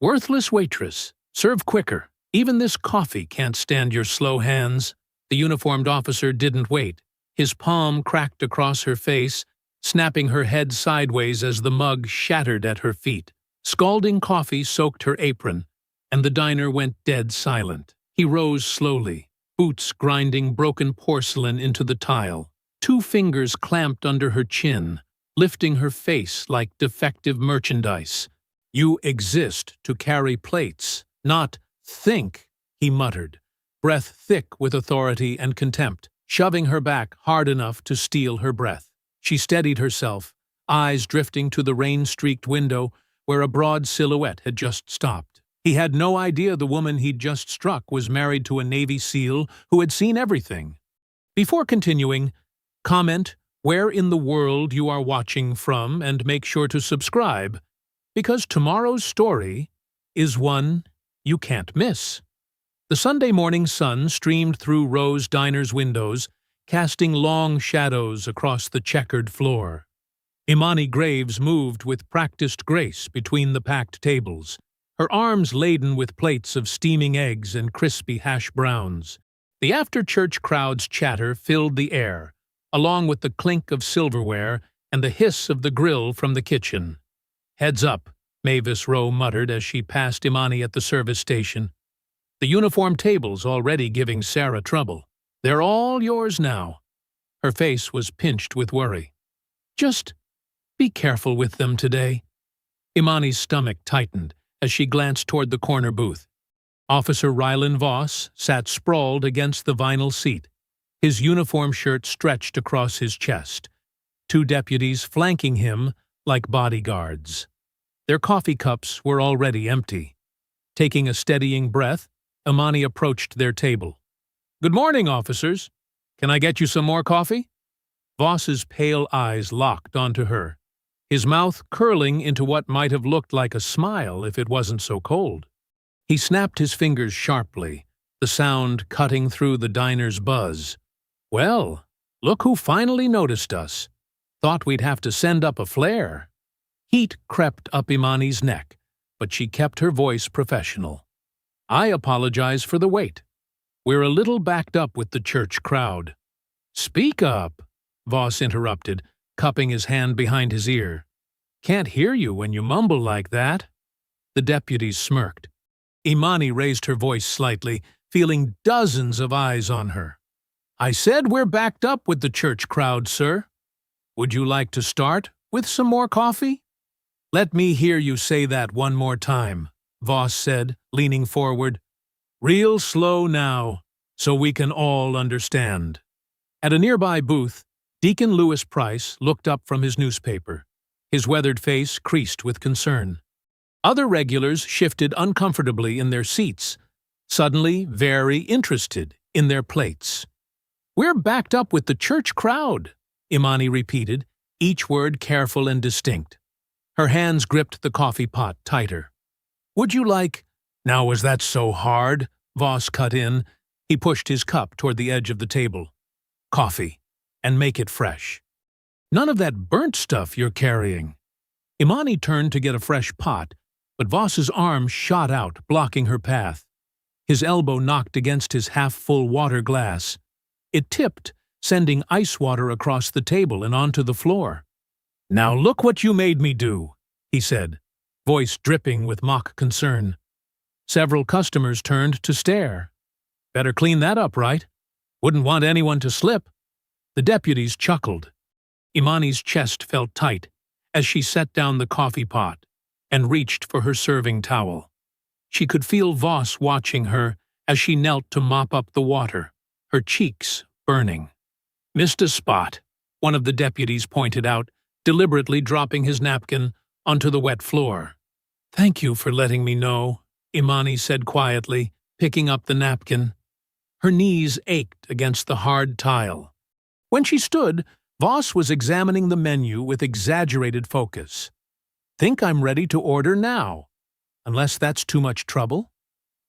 Worthless waitress, serve quicker. Even this coffee can't stand your slow hands. The uniformed officer didn't wait. His palm cracked across her face, snapping her head sideways as the mug shattered at her feet. Scalding coffee soaked her apron, and the diner went dead silent. He rose slowly, boots grinding broken porcelain into the tile. Two fingers clamped under her chin, lifting her face like defective merchandise. "You exist to carry plates, not think," he muttered, breath thick with authority and contempt, shoving her back hard enough to steal her breath. She steadied herself, eyes drifting to the rain-streaked window where a broad silhouette had just stopped. He had no idea the woman he'd just struck was married to a Navy SEAL who had seen everything. Before continuing, comment where in the world you are watching from and make sure to subscribe, because tomorrow's story is one you can't miss. The Sunday morning sun streamed through Rose Diner's windows, casting long shadows across the checkered floor. Imani Graves moved with practiced grace between the packed tables, her arms laden with plates of steaming eggs and crispy hash browns. The after-church crowd's chatter filled the air, along with the clink of silverware and the hiss of the grill from the kitchen. "Heads up," Mavis Rowe muttered as she passed Imani at the service station. "The uniform table's already giving Sarah trouble. They're all yours now." Her face was pinched with worry. "Just be careful with them today." Imani's stomach tightened as she glanced toward the corner booth. Officer Rylan Voss sat sprawled against the vinyl seat, his uniform shirt stretched across his chest, two deputies flanking him like bodyguards. Their coffee cups were already empty. Taking a steadying breath, Imani approached their table. "Good morning, officers. Can I get you some more coffee?" Voss's pale eyes locked onto her, his mouth curling into what might have looked like a smile if it wasn't so cold. He snapped his fingers sharply, the sound cutting through the diner's buzz. "Well, look who finally noticed us. Thought we'd have to send up a flare." Heat crept up Imani's neck, but she kept her voice professional. "I apologize for the wait. We're a little backed up with the church crowd." "Speak up," Voss interrupted, cupping his hand behind his ear. "Can't hear you when you mumble like that." The deputies smirked. Imani raised her voice slightly, feeling dozens of eyes on her. "I said we're backed up with the church crowd, sir. Would you like to start with some more coffee?" "Let me hear you say that one more time," Voss said, leaning forward. "Real slow now, so we can all understand." At a nearby booth, Deacon Lewis Price looked up from his newspaper, his weathered face creased with concern. Other regulars shifted uncomfortably in their seats, suddenly very interested in their plates. "We're backed up with the church crowd," Imani repeated, each word careful and distinct. Her hands gripped the coffee pot tighter. "Would you like—" "Now was that so hard?" Voss cut in. He pushed his cup toward the edge of the table. "Coffee, and make it fresh. None of that burnt stuff you're carrying." Imani turned to get a fresh pot, but Voss's arm shot out, blocking her path. His elbow knocked against his half-full water glass. It tipped, sending ice water across the table and onto the floor. "Now look what you made me do," he said, voice dripping with mock concern. Several customers turned to stare. "Better clean that up, right? Wouldn't want anyone to slip." The deputies chuckled. Imani's chest felt tight as she set down the coffee pot and reached for her serving towel. She could feel Voss watching her as she knelt to mop up the water, her cheeks burning. "Missed a spot," one of the deputies pointed out, deliberately dropping his napkin onto the wet floor. "Thank you for letting me know," Imani said quietly, picking up the napkin. Her knees ached against the hard tile. When she stood, Voss was examining the menu with exaggerated focus. "Think I'm ready to order now, unless that's too much trouble?"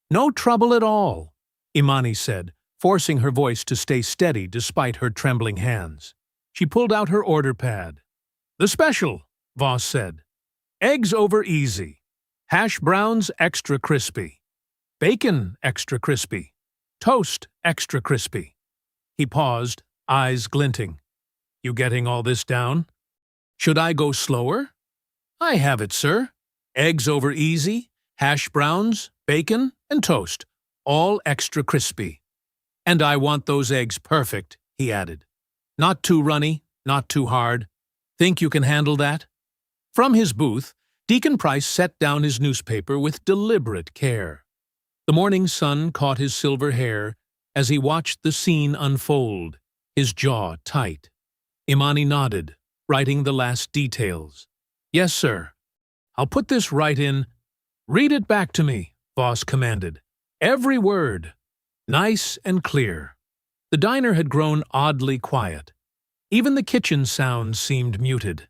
"No trouble at all," Imani said, forcing her voice to stay steady despite her trembling hands. She pulled out her order pad. "The special," Voss said. "Eggs over easy." Hash browns extra crispy. Bacon extra crispy. Toast extra crispy. He paused, eyes glinting. You getting all this down? Should I go slower? I have it, sir. Eggs over easy, hash browns, bacon, and toast, all extra crispy. And I want those eggs perfect, he added. Not too runny, not too hard. Think you can handle that? From his booth, Deacon Price set down his newspaper with deliberate care. The morning sun caught his silver hair as he watched the scene unfold, his jaw tight. Imani nodded, writing the last details. Yes, sir. I'll put this right in. Read it back to me, Voss commanded. Every word. Nice and clear. The diner had grown oddly quiet. Even the kitchen sounds seemed muted.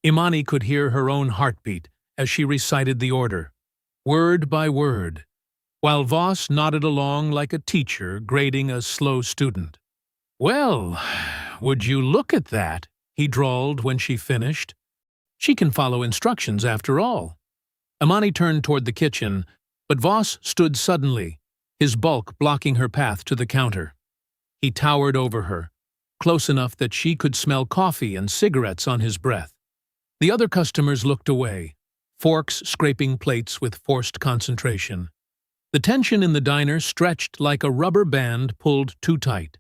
Imani could hear her own heartbeat as she recited the order, word by word, while Voss nodded along like a teacher grading a slow student. Well, would you look at that, he drawled when she finished. She can follow instructions after all. Imani turned toward the kitchen, but Voss stood suddenly, his bulk blocking her path to the counter. He towered over her, close enough that she could smell coffee and cigarettes on his breath. The other customers looked away, forks scraping plates with forced concentration. The tension in the diner stretched like a rubber band pulled too tight.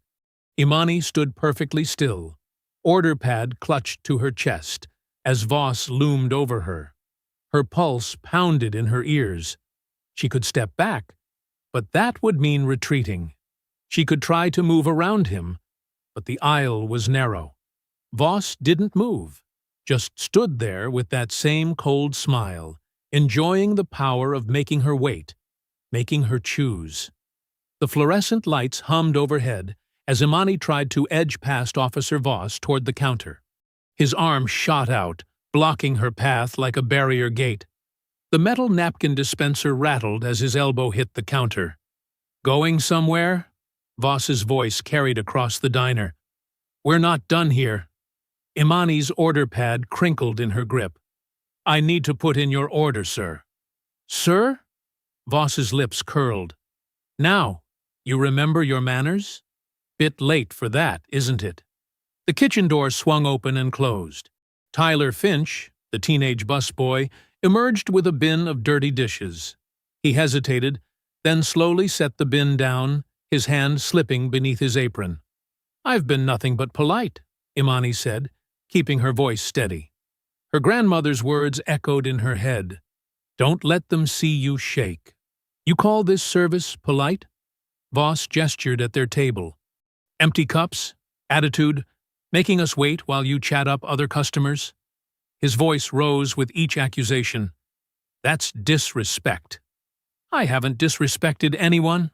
Imani stood perfectly still, order pad clutched to her chest, as Voss loomed over her. Her pulse pounded in her ears. She could step back, but that would mean retreating. She could try to move around him, but the aisle was narrow. Voss didn't move, just stood there with that same cold smile, enjoying the power of making her wait, making her choose. The fluorescent lights hummed overhead as Imani tried to edge past Officer Voss toward the counter. His arm shot out, blocking her path like a barrier gate. The metal napkin dispenser rattled as his elbow hit the counter. Going somewhere? Voss's voice carried across the diner. We're not done here. Imani's order pad crinkled in her grip. I need to put in your order, sir. Sir? Voss's lips curled. Now, you remember your manners? Bit late for that, isn't it? The kitchen door swung open and closed. Tyler Finch, the teenage busboy, emerged with a bin of dirty dishes. He hesitated, then slowly set the bin down, his hand slipping beneath his apron. I've been nothing but polite, Imani said, keeping her voice steady. Her grandmother's words echoed in her head. Don't let them see you shake. You call this service polite? Voss gestured at their table. Empty cups? Attitude? Making us wait while you chat up other customers? His voice rose with each accusation. That's disrespect. I haven't disrespected anyone.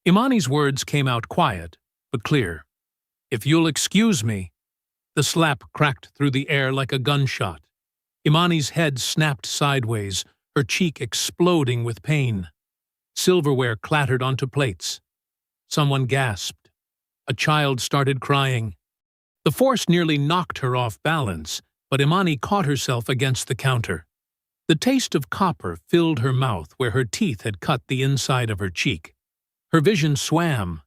Imani's words came out quiet, but clear. If you'll excuse me. The slap cracked through the air like a gunshot. Imani's head snapped sideways, her cheek exploding with pain. Silverware clattered onto plates. Someone gasped. A child started crying. The force nearly knocked her off balance, but Imani caught herself against the counter. The taste of copper filled her mouth where her teeth had cut the inside of her cheek. Her vision swam,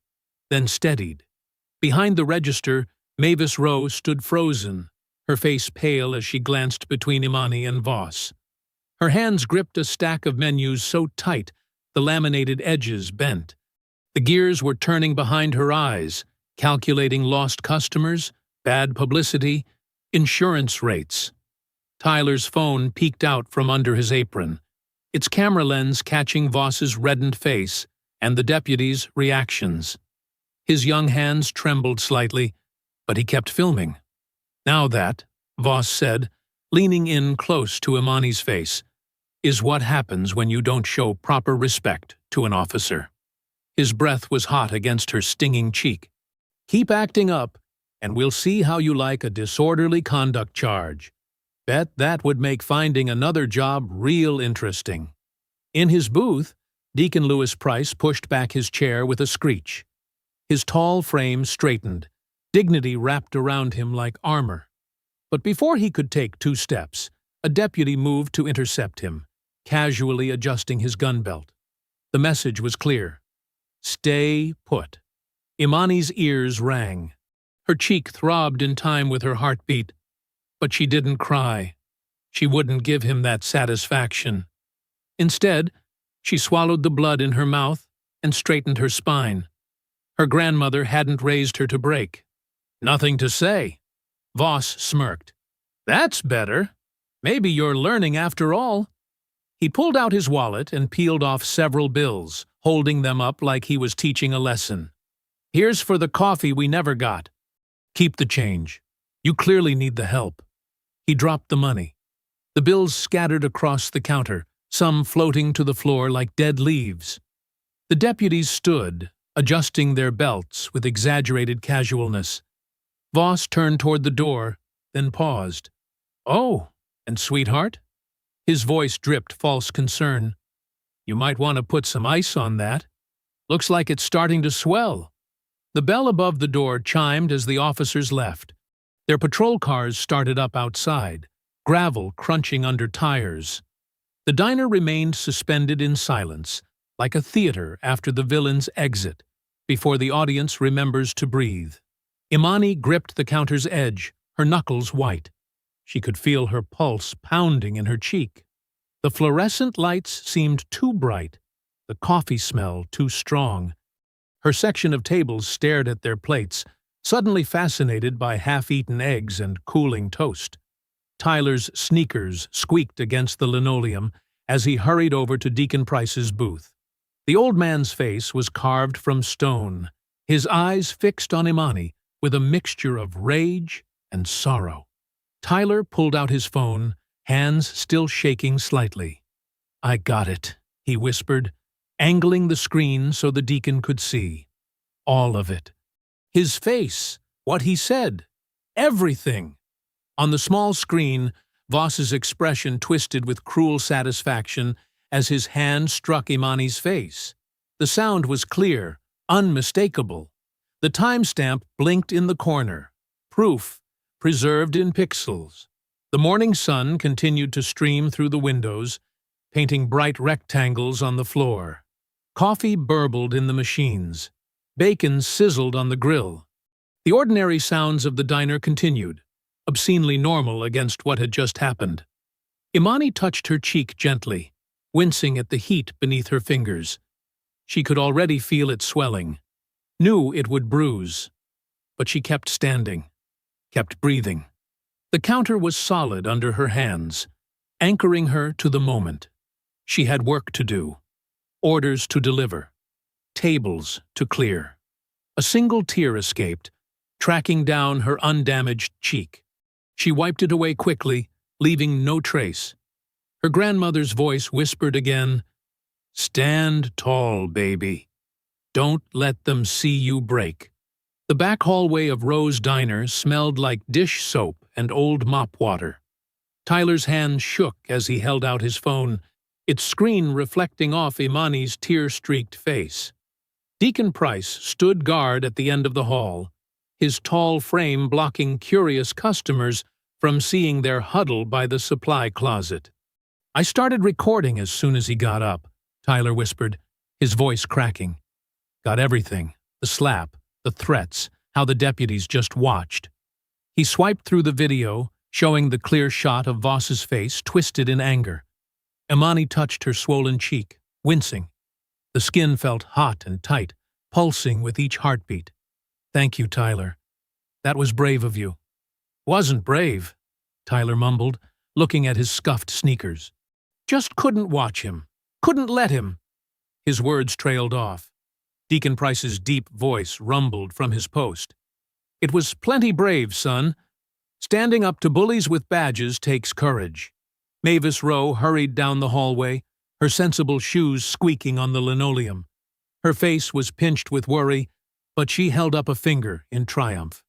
then steadied. Behind the register, Mavis Rowe stood frozen, her face pale as she glanced between Imani and Voss. Her hands gripped a stack of menus so tight the laminated edges bent. The gears were turning behind her eyes, calculating lost customers, bad publicity, insurance rates. Tyler's phone peeked out from under his apron, its camera lens catching Voss's reddened face and the deputy's reactions. His young hands trembled slightly, but he kept filming. Now that, Voss said, leaning in close to Imani's face, is what happens when you don't show proper respect to an officer. His breath was hot against her stinging cheek. Keep acting up, and we'll see how you like a disorderly conduct charge. Bet that would make finding another job real interesting. In his booth, Deacon Lewis Price pushed back his chair with a screech. His tall frame straightened, dignity wrapped around him like armor. But before he could take 2 steps, a deputy moved to intercept him, casually adjusting his gun belt. The message was clear. Stay put. Imani's ears rang. Her cheek throbbed in time with her heartbeat, but she didn't cry. She wouldn't give him that satisfaction. Instead, she swallowed the blood in her mouth and straightened her spine. Her grandmother hadn't raised her to break. Nothing to say. Voss smirked. That's better. Maybe you're learning after all. He pulled out his wallet and peeled off several bills, holding them up like he was teaching a lesson. Here's for the coffee we never got. Keep the change. You clearly need the help. He dropped the money. The bills scattered across the counter, some floating to the floor like dead leaves. The deputies stood, adjusting their belts with exaggerated casualness. Voss turned toward the door, then paused. Oh, and sweetheart? His voice dripped false concern. You might want to put some ice on that. Looks like it's starting to swell. The bell above the door chimed as the officers left. Their patrol cars started up outside, gravel crunching under tires. The diner remained suspended in silence, like a theater after the villain's exit, before the audience remembers to breathe. Imani gripped the counter's edge, her knuckles white. She could feel her pulse pounding in her cheek. The fluorescent lights seemed too bright, the coffee smell too strong. Her section of tables stared at their plates, suddenly fascinated by half-eaten eggs and cooling toast. Tyler's sneakers squeaked against the linoleum as he hurried over to Deacon Price's booth. The old man's face was carved from stone, his eyes fixed on Imani with a mixture of rage and sorrow. Tyler pulled out his phone, hands still shaking slightly. I got it, he whispered, angling the screen so the deacon could see. All of it. His face, what he said, everything. On the small screen, Voss's expression twisted with cruel satisfaction as his hand struck Imani's face. The sound was clear, unmistakable. The timestamp blinked in the corner. Proof, preserved in pixels. The morning sun continued to stream through the windows, painting bright rectangles on the floor. Coffee burbled in the machines. Bacon sizzled on the grill. The ordinary sounds of the diner continued, obscenely normal against what had just happened. Imani touched her cheek gently, wincing at the heat beneath her fingers. She could already feel it swelling, knew it would bruise. But she kept standing, kept breathing. The counter was solid under her hands, anchoring her to the moment. She had work to do, orders to deliver, tables to clear. A single tear escaped, tracking down her undamaged cheek. She wiped it away quickly, leaving no trace. Her grandmother's voice whispered again, Stand tall, baby. Don't let them see you break. The back hallway of Rose Diner smelled like dish soap and old mop water. Tyler's hand shook as he held out his phone, its screen reflecting off Imani's tear-streaked face. Deacon Price stood guard at the end of the hall, his tall frame blocking curious customers from seeing their huddle by the supply closet. I started recording as soon as he got up, Tyler whispered, his voice cracking. Got everything, the slap, the threats, how the deputies just watched. He swiped through the video, showing the clear shot of Voss's face twisted in anger. Imani touched her swollen cheek, wincing. The skin felt hot and tight, pulsing with each heartbeat. Thank you, Tyler. That was brave of you. Wasn't brave, Tyler mumbled, looking at his scuffed sneakers. Just couldn't watch him. Couldn't let him. His words trailed off. Deacon Price's deep voice rumbled from his post. It was plenty brave, son. Standing up to bullies with badges takes courage. Mavis Rowe hurried down the hallway, her sensible shoes squeaking on the linoleum. Her face was pinched with worry, but she held up a finger in triumph.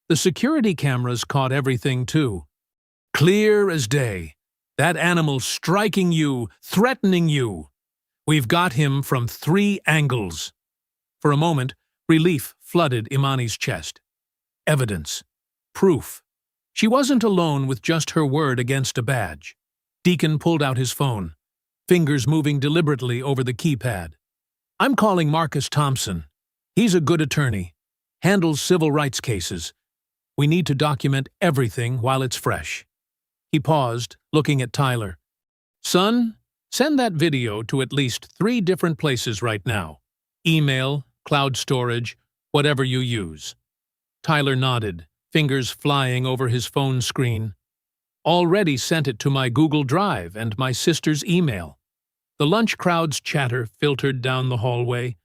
The security cameras caught everything, too. Clear as day. That animal striking you, threatening you. We've got him from 3 angles. For a moment, relief flooded Imani's chest. Evidence. Proof. She wasn't alone with just her word against a badge. Deacon pulled out his phone. fingers moving deliberately over the keypad. "I'm calling Marcus Thompson. He's a good attorney, handles civil rights cases. We need to document everything while it's fresh." He paused, looking at Tyler. "Son, send that video to at least 3 different places right now. Email, cloud storage, whatever you use." Tyler nodded, fingers flying over his phone screen. "Already sent it to my Google Drive and my sister's email." The lunch crowd's chatter filtered down the hallway,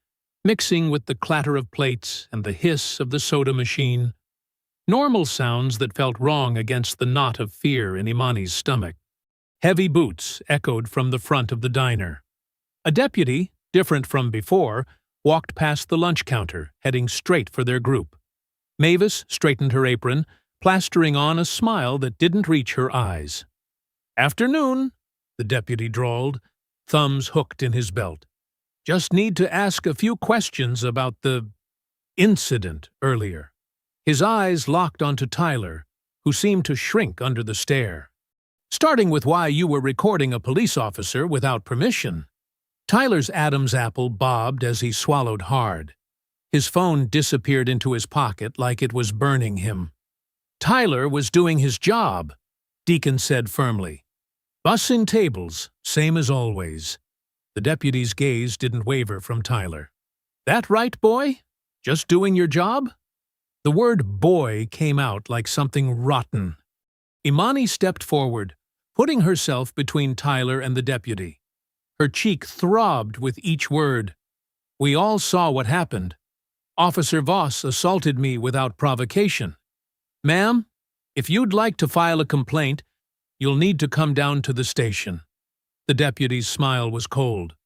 mixing with the clatter of plates and the hiss of the soda machine. Normal sounds that felt wrong against the knot of fear in Imani's stomach. Heavy boots echoed from the front of the diner. A deputy, different from before, walked past the lunch counter, heading straight for their group. Mavis straightened her apron, plastering on a smile that didn't reach her eyes. "Afternoon," the deputy drawled, thumbs hooked in his belt. "Just need to ask a few questions about the incident earlier." His eyes locked onto Tyler, who seemed to shrink under the stare. "Starting with why you were recording a police officer without permission." Tyler's Adam's apple bobbed as he swallowed hard. His phone disappeared into his pocket like it was burning him. "Tyler was doing his job," Deacon said firmly. "Bussing tables, same as always." The deputy's gaze didn't waver from Tyler. "That right, boy? Just doing your job?" The word boy came out like something rotten. Imani stepped forward, putting herself between Tyler and the deputy. Her cheek throbbed with each word. "We all saw what happened. Officer Voss assaulted me without provocation. Ma'am, if you'd like to file a complaint, you'll need to come down to the station." The deputy's smile was cold.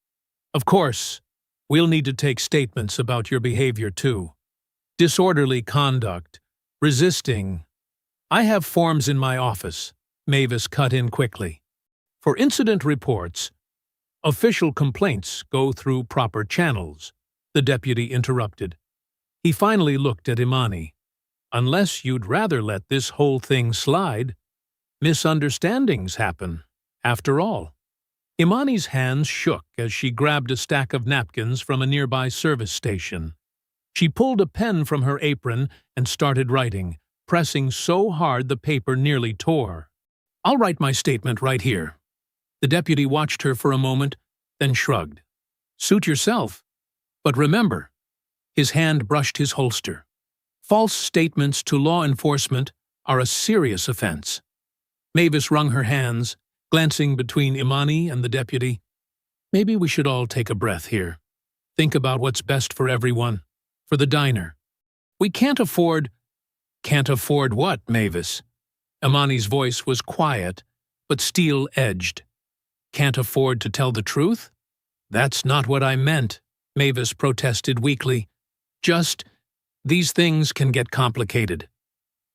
"Of course, we'll need to take statements about your behavior too. Disorderly conduct, resisting." "I have forms in my office," Mavis cut in quickly. "For incident reports, official complaints go through proper channels," the deputy interrupted. He finally looked at Imani. "Unless you'd rather let this whole thing slide. Misunderstandings happen, after all." Imani's hands shook as she grabbed a stack of napkins from a nearby service station. She pulled a pen from her apron and started writing, pressing so hard the paper nearly tore. "I'll write my statement right here." The deputy watched her for a moment, then shrugged. "Suit yourself. But remember," his hand brushed his holster, "false statements to law enforcement are a serious offense." Mavis wrung her hands, glancing between Imani and the deputy. "Maybe we should all take a breath here. Think about what's best for everyone. For the diner. We can't afford—" "Can't afford what, Mavis?" Imani's voice was quiet, but steel-edged. "Can't afford to tell the truth?" "That's not what I meant," Mavis protested weakly. "Just, these things can get complicated."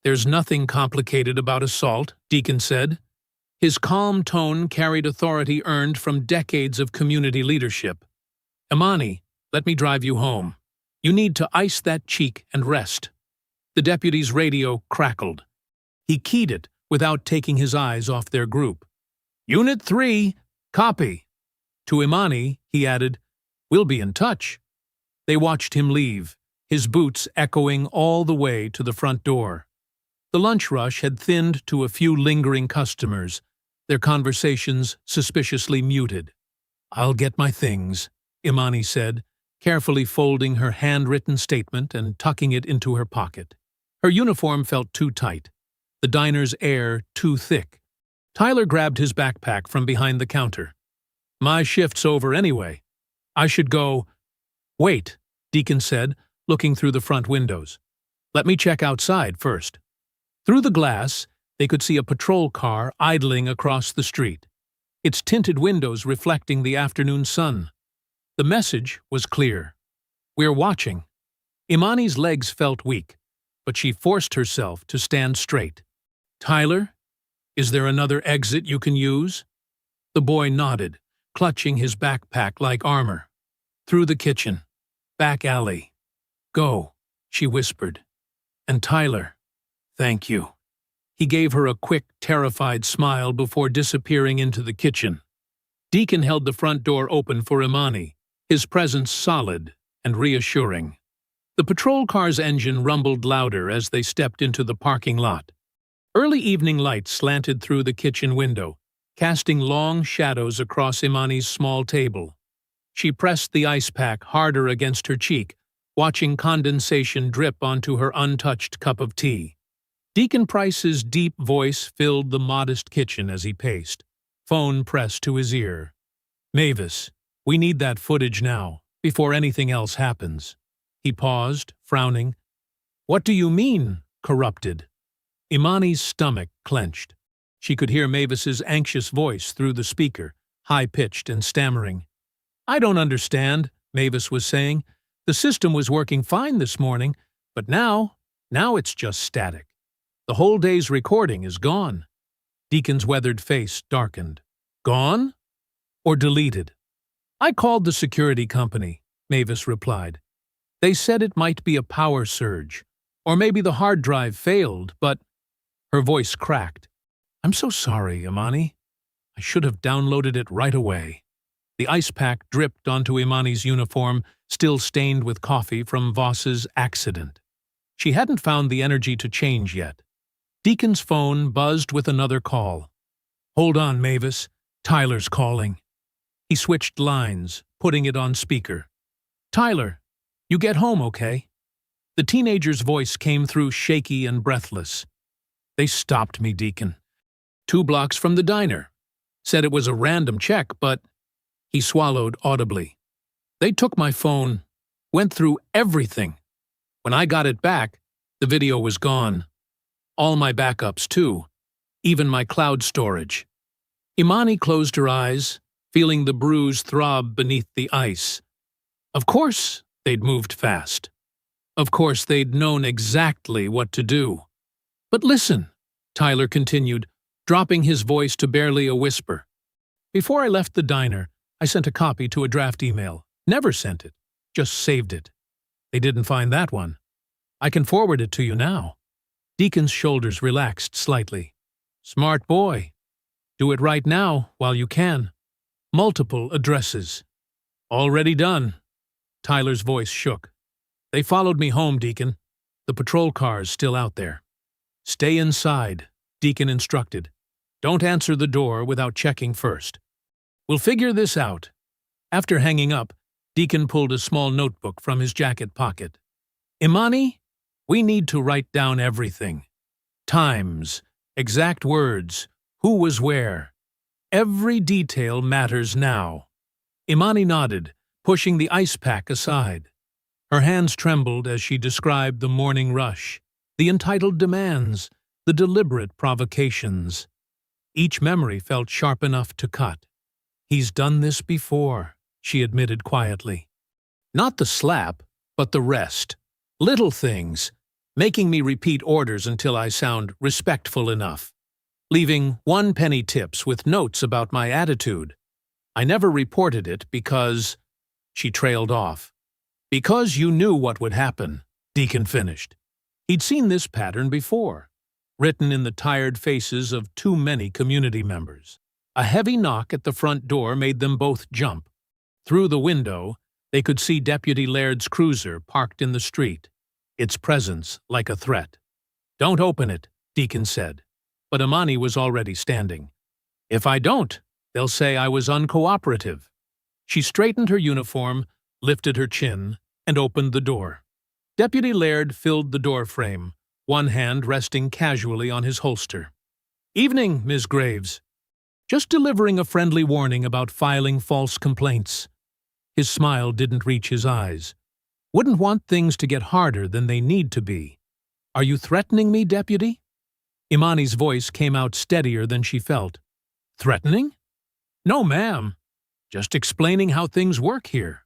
"There's nothing complicated about assault," Deacon said. His calm tone carried authority earned from decades of community leadership. "Imani, let me drive you home. You need to ice that cheek and rest." The deputy's radio crackled. He keyed it without taking his eyes off their group. "Unit 3, copy." To Imani, he added, "We'll be in touch." They watched him leave, his boots echoing all the way to the front door. The lunch rush had thinned to a few lingering customers, their conversations suspiciously muted. "I'll get my things," Imani said, carefully folding her handwritten statement and tucking it into her pocket. Her uniform felt too tight, the diner's air too thick. Tyler grabbed his backpack from behind the counter. "My shift's over anyway. I should go—" "Wait," Deacon said, looking through the front windows. "Let me check outside first." Through the glass, they could see a patrol car idling across the street, its tinted windows reflecting the afternoon sun. The message was clear. "We're watching." Imani's legs felt weak, but she forced herself to stand straight. "Tyler, is there another exit you can use?" The boy nodded, clutching his backpack like armor. "Through the kitchen. Back alley. Go," she whispered. "And Tyler, thank you." He gave her a quick, terrified smile before disappearing into the kitchen. Deacon held the front door open for Imani, his presence solid and reassuring. The patrol car's engine rumbled louder as they stepped into the parking lot. Early evening light slanted through the kitchen window, casting long shadows across Imani's small table. She pressed the ice pack harder against her cheek, watching condensation drip onto her untouched cup of tea. Deacon Price's deep voice filled the modest kitchen as he paced, phone pressed to his ear. "Mavis, we need that footage now, before anything else happens." He paused, frowning. "What do you mean, corrupted?" Imani's stomach clenched. She could hear Mavis's anxious voice through the speaker, high-pitched and stammering. "I don't understand," Mavis was saying. "The system was working fine this morning, but now it's just static. The whole day's recording is gone." Deacon's weathered face darkened. "Gone? Or deleted?" "I called the security company," Mavis replied. "They said it might be a power surge, or maybe the hard drive failed, but—" Her voice cracked. "I'm so sorry, Imani. I should have downloaded it right away." The ice pack dripped onto Imani's uniform, still stained with coffee from Voss's accident. She hadn't found the energy to change yet. Deacon's phone buzzed with another call. "Hold on, Mavis. Tyler's calling." He switched lines, putting it on speaker. "Tyler, you get home okay?" The teenager's voice came through shaky and breathless. "They stopped me, Deacon. 2 blocks from the diner. Said it was a random check, but—" He swallowed audibly. "They took my phone, went through everything. When I got it back, the video was gone. All my backups, too. Even my cloud storage." Imani closed her eyes, feeling the bruise throb beneath the ice. Of course they'd moved fast. Of course they'd known exactly what to do. "But listen," Tyler continued, dropping his voice to barely a whisper. "Before I left the diner, I sent a copy to a draft email. Never sent it. Just saved it. They didn't find that one. I can forward it to you now." Deacon's shoulders relaxed slightly. "Smart boy. Do it right now, while you can. Multiple addresses." "Already done." Tyler's voice shook. "They followed me home, Deacon. The patrol car's still out there." "Stay inside," Deacon instructed. "Don't answer the door without checking first. We'll figure this out." After hanging up, Deacon pulled a small notebook from his jacket pocket. "Imani, we need to write down everything. Times, exact words, who was where. Every detail matters now." Imani nodded, pushing the ice pack aside. Her hands trembled as she described the morning rush, the entitled demands, the deliberate provocations. Each memory felt sharp enough to cut. "He's done this before," she admitted quietly. "Not the slap, but the rest. Little things, making me repeat orders until I sound respectful enough. Leaving 1-penny tips with notes about my attitude. I never reported it because—" She trailed off. "Because you knew what would happen," Deacon finished. He'd seen this pattern before, written in the tired faces of too many community members. A heavy knock at the front door made them both jump. Through the window, they could see Deputy Laird's cruiser parked in the street, its presence like a threat. "Don't open it," Deacon said, but Imani was already standing. "If I don't, they'll say I was uncooperative." She straightened her uniform, lifted her chin, and opened the door. Deputy Laird filled the doorframe, one hand resting casually on his holster. "Evening, Ms. Graves. Just delivering a friendly warning about filing false complaints." His smile didn't reach his eyes. "Wouldn't want things to get harder than they need to be. Are you threatening me, Deputy?" Imani's voice came out steadier than she felt. "Threatening? No, ma'am. Just explaining how things work here."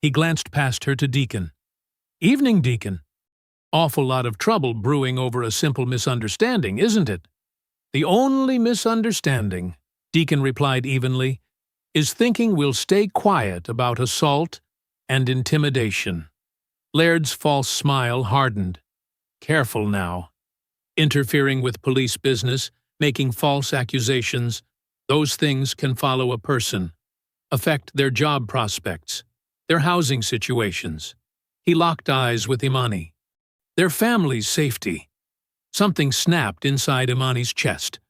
He glanced past her to Deacon. "Evening, Deacon. Awful lot of trouble brewing over a simple misunderstanding, isn't it?" "The only misunderstanding," Deacon replied evenly, "is thinking we'll stay quiet about assault and intimidation." Laird's false smile hardened. "Careful now. Interfering with police business, making false accusations, those things can follow a person, affect their job prospects, their housing situations. He locked eyes with Imani. Their family's safety. Something snapped inside Imani's chest.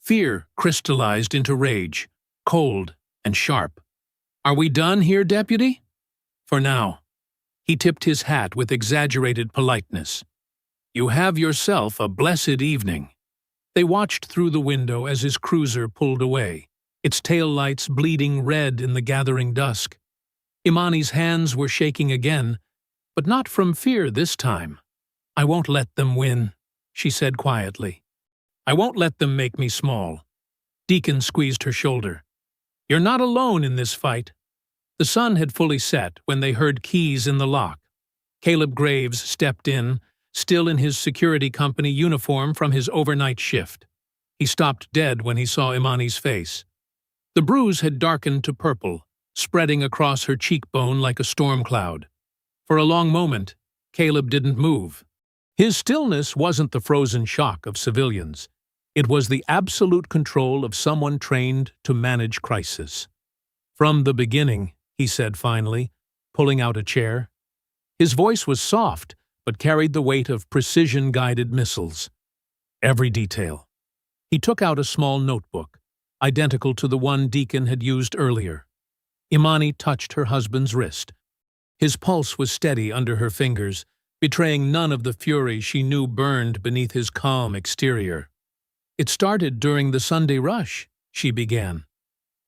Fear crystallized into rage, cold and sharp. "Are we done here, Deputy?" "For now." He tipped his hat with exaggerated politeness. "You have yourself a blessed evening." They watched through the window as his cruiser pulled away, its taillights bleeding red in the gathering dusk. Imani's hands were shaking again, but not from fear this time. "I won't let them win," she said quietly. "I won't let them make me small." Deacon squeezed her shoulder. "You're not alone in this fight." The sun had fully set when they heard keys in the lock. Caleb Graves stepped in, still in his security company uniform from his overnight shift. He stopped dead when he saw Imani's face. The bruise had darkened to purple, spreading across her cheekbone like a storm cloud. For a long moment, Caleb didn't move. His stillness wasn't the frozen shock of civilians. It was the absolute control of someone trained to manage crisis. "From the beginning," he said finally, pulling out a chair. His voice was soft, but carried the weight of precision-guided missiles. "Every detail." He took out a small notebook, identical to the one Deacon had used earlier. Imani touched her husband's wrist. His pulse was steady under her fingers, betraying none of the fury she knew burned beneath his calm exterior. "It started during the Sunday rush," she began.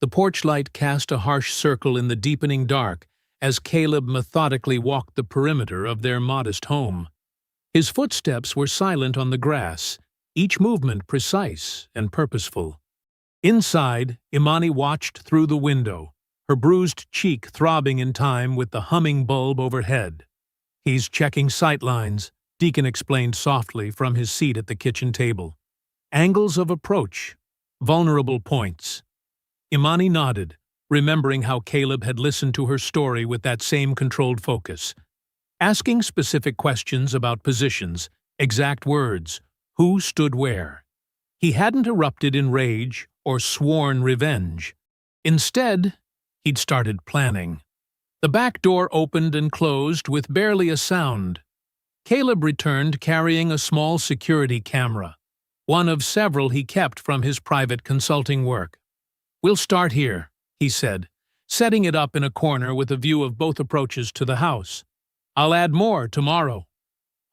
The porch light cast a harsh circle in the deepening dark as Caleb methodically walked the perimeter of their modest home. His footsteps were silent on the grass, each movement precise and purposeful. Inside, Imani watched through the window, her bruised cheek throbbing in time with the humming bulb overhead. "He's checking sightlines," Deacon explained softly from his seat at the kitchen table. "Angles of approach, vulnerable points." Imani nodded, remembering how Caleb had listened to her story with that same controlled focus. Asking specific questions about positions, exact words, who stood where. He hadn't erupted in rage or sworn revenge. Instead, he'd started planning. The back door opened and closed with barely a sound. Caleb returned carrying a small security camera, one of several he kept from his private consulting work. "We'll start here," he said, setting it up in a corner with a view of both approaches to the house. "I'll add more tomorrow."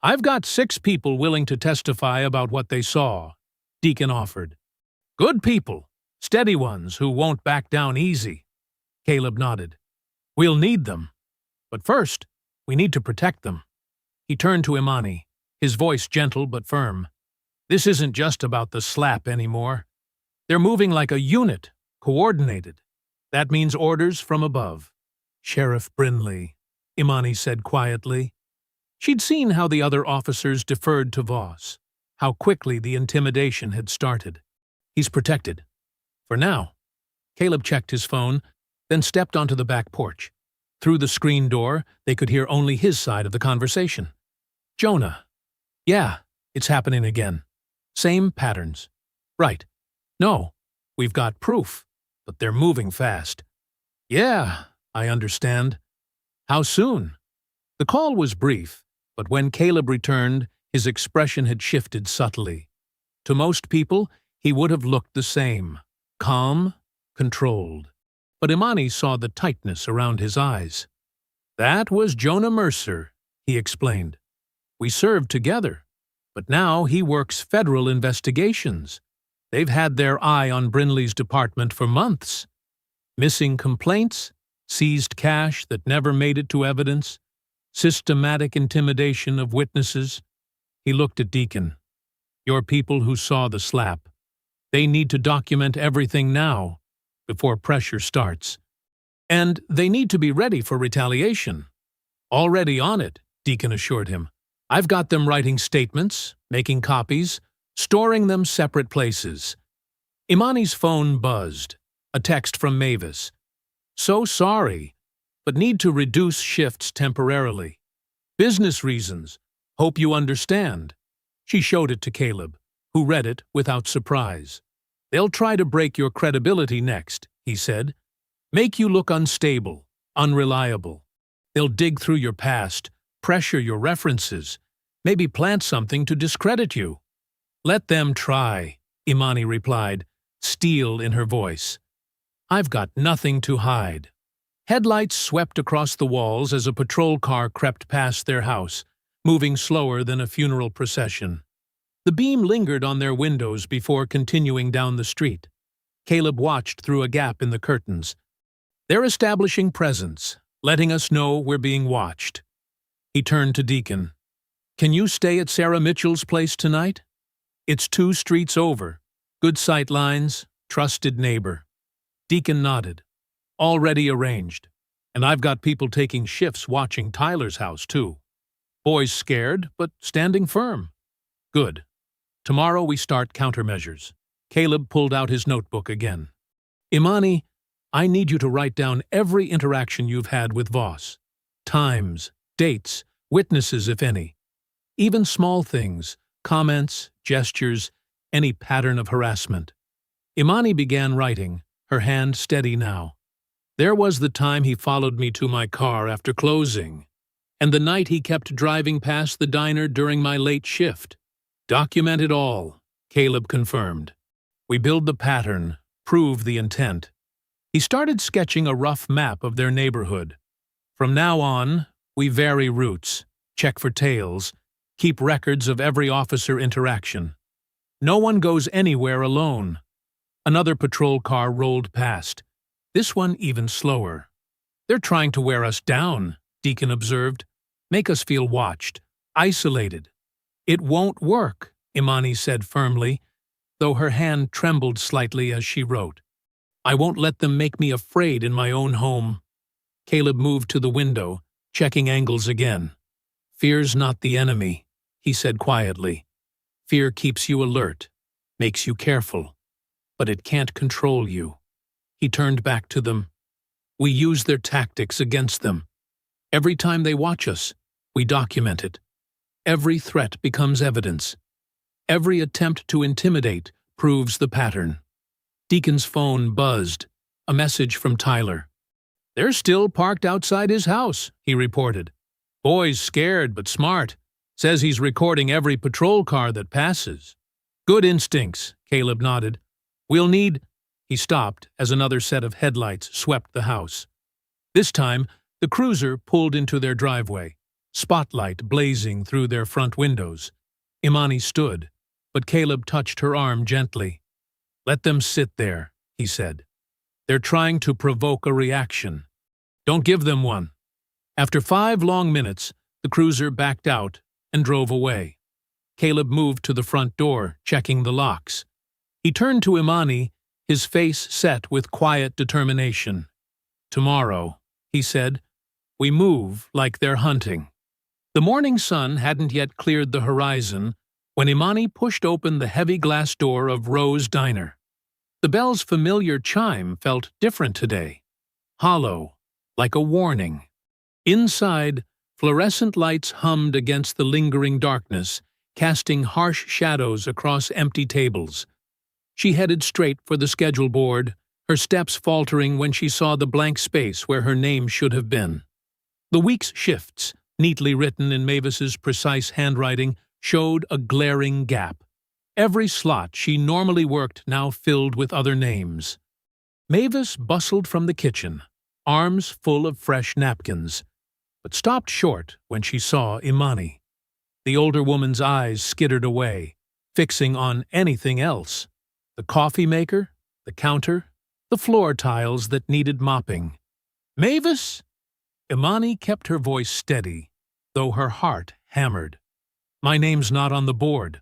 "I've got 6 people willing to testify about what they saw," Deacon offered. "Good people, steady ones who won't back down easy." Caleb nodded. "We'll need them. But first, we need to protect them." He turned to Imani, his voice gentle but firm. "This isn't just about the slap anymore. They're moving like a unit, coordinated. That means orders from above." "Sheriff Brinley," Imani said quietly. She'd seen how the other officers deferred to Voss, how quickly the intimidation had started. "He's protected. For now." Caleb checked his phone, then stepped onto the back porch. Through the screen door, they could hear only his side of the conversation. "Jonah. Yeah, it's happening again. Same patterns. Right. No, we've got proof, but they're moving fast. Yeah, I understand. How soon?" The call was brief, but when Caleb returned, his expression had shifted subtly. To most people, he would have looked the same, calm, controlled. But Imani saw the tightness around his eyes. "That was Jonah Mercer," he explained. "We served together, but now he works federal investigations. They've had their eye on Brinley's department for months. Missing complaints, seized cash that never made it to evidence, systematic intimidation of witnesses." He looked at Deacon. "Your people who saw the slap. They need to document everything now, before pressure starts. And they need to be ready for retaliation." "Already on it," Deacon assured him. "I've got them writing statements, making copies, storing them separate places." Imani's phone buzzed. A text from Mavis. "So sorry, but need to reduce shifts temporarily. Business reasons. Hope you understand." She showed it to Caleb, who read it without surprise. "They'll try to break your credibility next," he said. Make you look unstable, unreliable. They'll dig through your past, pressure your references, maybe plant something to discredit you. Let them try, Imani replied, steel in her voice. I've got nothing to hide. Headlights swept across the walls as a patrol car crept past their house, moving slower than a funeral procession. The beam lingered on their windows before continuing down the street. Caleb watched through a gap in the curtains. They're establishing presence, letting us know we're being watched. He turned to Deacon. Can you stay at Sarah Mitchell's place tonight? It's 2 streets over. Good sight lines, trusted neighbor. Deacon nodded. Already arranged. And I've got people taking shifts watching Tyler's house, too. Boys scared, but standing firm. Good. Tomorrow we start countermeasures. Caleb pulled out his notebook again. Imani, I need you to write down every interaction you've had with Voss. Times, dates, witnesses if any. Even small things, comments, gestures, any pattern of harassment. Imani began writing, her hand steady now. There was the time he followed me to my car after closing, and the night he kept driving past the diner during my late shift. Document it all, Caleb confirmed. We build the pattern, prove the intent. He started sketching a rough map of their neighborhood. From now on, we vary routes, check for tails, keep records of every officer interaction. No one goes anywhere alone. Another patrol car rolled past, this one even slower. They're trying to wear us down, Deacon observed, make us feel watched, isolated. It won't work, Imani said firmly, though her hand trembled slightly as she wrote. I won't let them make me afraid in my own home. Caleb moved to the window, checking angles again. Fear's not the enemy, he said quietly. Fear keeps you alert, makes you careful, but it can't control you. He turned back to them. We use their tactics against them. Every time they watch us, we document it. Every threat becomes evidence. Every attempt to intimidate proves the pattern. Deacon's phone buzzed, a message from Tyler. They're still parked outside his house, he reported. Boy's scared but smart. Says he's recording every patrol car that passes. Good instincts, Caleb nodded. We'll need... He stopped as another set of headlights swept the house. This time, the cruiser pulled into their driveway, spotlight blazing through their front windows. Imani stood, but Caleb touched her arm gently. Let them sit there, he said. They're trying to provoke a reaction. Don't give them one. After 5 long minutes, the cruiser backed out and drove away. Caleb moved to the front door, checking the locks. He turned to Imani, his face set with quiet determination. Tomorrow, he said, we move like they're hunting. The morning sun hadn't yet cleared the horizon when Imani pushed open the heavy glass door of Rose's Diner. The bell's familiar chime felt different today, hollow, like a warning. Inside, fluorescent lights hummed against the lingering darkness, casting harsh shadows across empty tables. She headed straight for the schedule board, her steps faltering when she saw the blank space where her name should have been. The week's shifts, neatly written in Mavis's precise handwriting, showed a glaring gap. Every slot she normally worked now filled with other names. Mavis bustled from the kitchen, arms full of fresh napkins, but stopped short when she saw Imani. The older woman's eyes skittered away, fixing on anything else. The coffee maker, the counter, the floor tiles that needed mopping. Mavis? Imani kept her voice steady, though her heart hammered. My name's not on the board.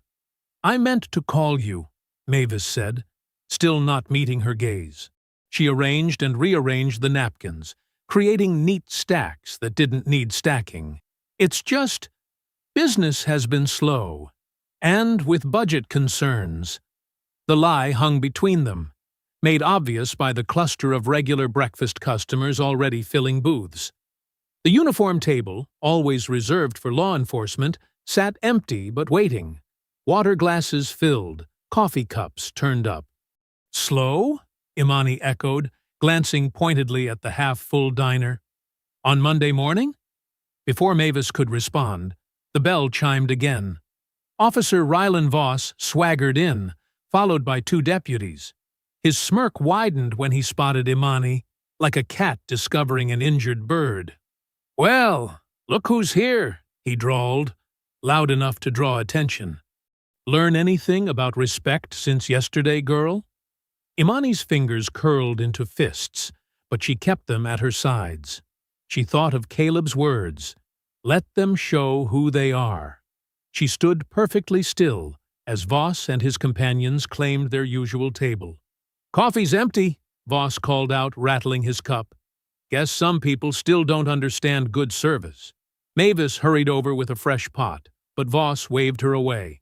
I meant to call you, Mavis said, still not meeting her gaze. She arranged and rearranged the napkins, creating neat stacks that didn't need stacking. It's just, business has been slow, and with budget concerns. The lie hung between them, made obvious by the cluster of regular breakfast customers already filling booths. The uniform table, always reserved for law enforcement, sat empty but waiting. Water glasses filled, coffee cups turned up. Slow? Imani echoed, glancing pointedly at the half-full diner. On Monday morning? Before Mavis could respond, the bell chimed again. Officer Rylan Voss swaggered in, followed by 2 deputies. His smirk widened when he spotted Imani, like a cat discovering an injured bird. "Well, look who's here," he drawled, loud enough to draw attention. "Learn anything about respect since yesterday, girl?" Imani's fingers curled into fists, but she kept them at her sides. She thought of Caleb's words, "Let them show who they are." She stood perfectly still as Voss and his companions claimed their usual table. "Coffee's empty," Voss called out, rattling his cup. "Guess some people still don't understand good service." Mavis hurried over with a fresh pot, but Voss waved her away.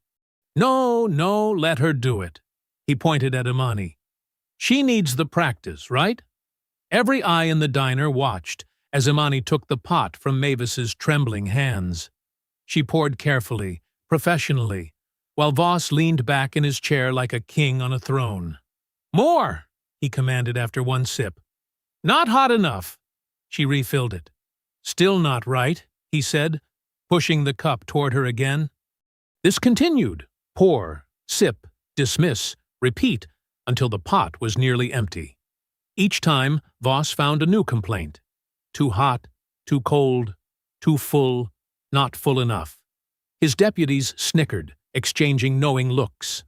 "No, let her do it." He pointed at Imani. "She needs the practice, right?" Every eye in the diner watched as Imani took the pot from Mavis's trembling hands. She poured carefully, professionally, while Voss leaned back in his chair like a king on a throne. "More!" he commanded after one sip. "Not hot enough." She refilled it. "Still not right," he said, pushing the cup toward her again. This continued. Pour, sip, dismiss, repeat, until the pot was nearly empty. Each time, Voss found a new complaint. Too hot, too cold, too full, not full enough. His deputies snickered, exchanging knowing looks.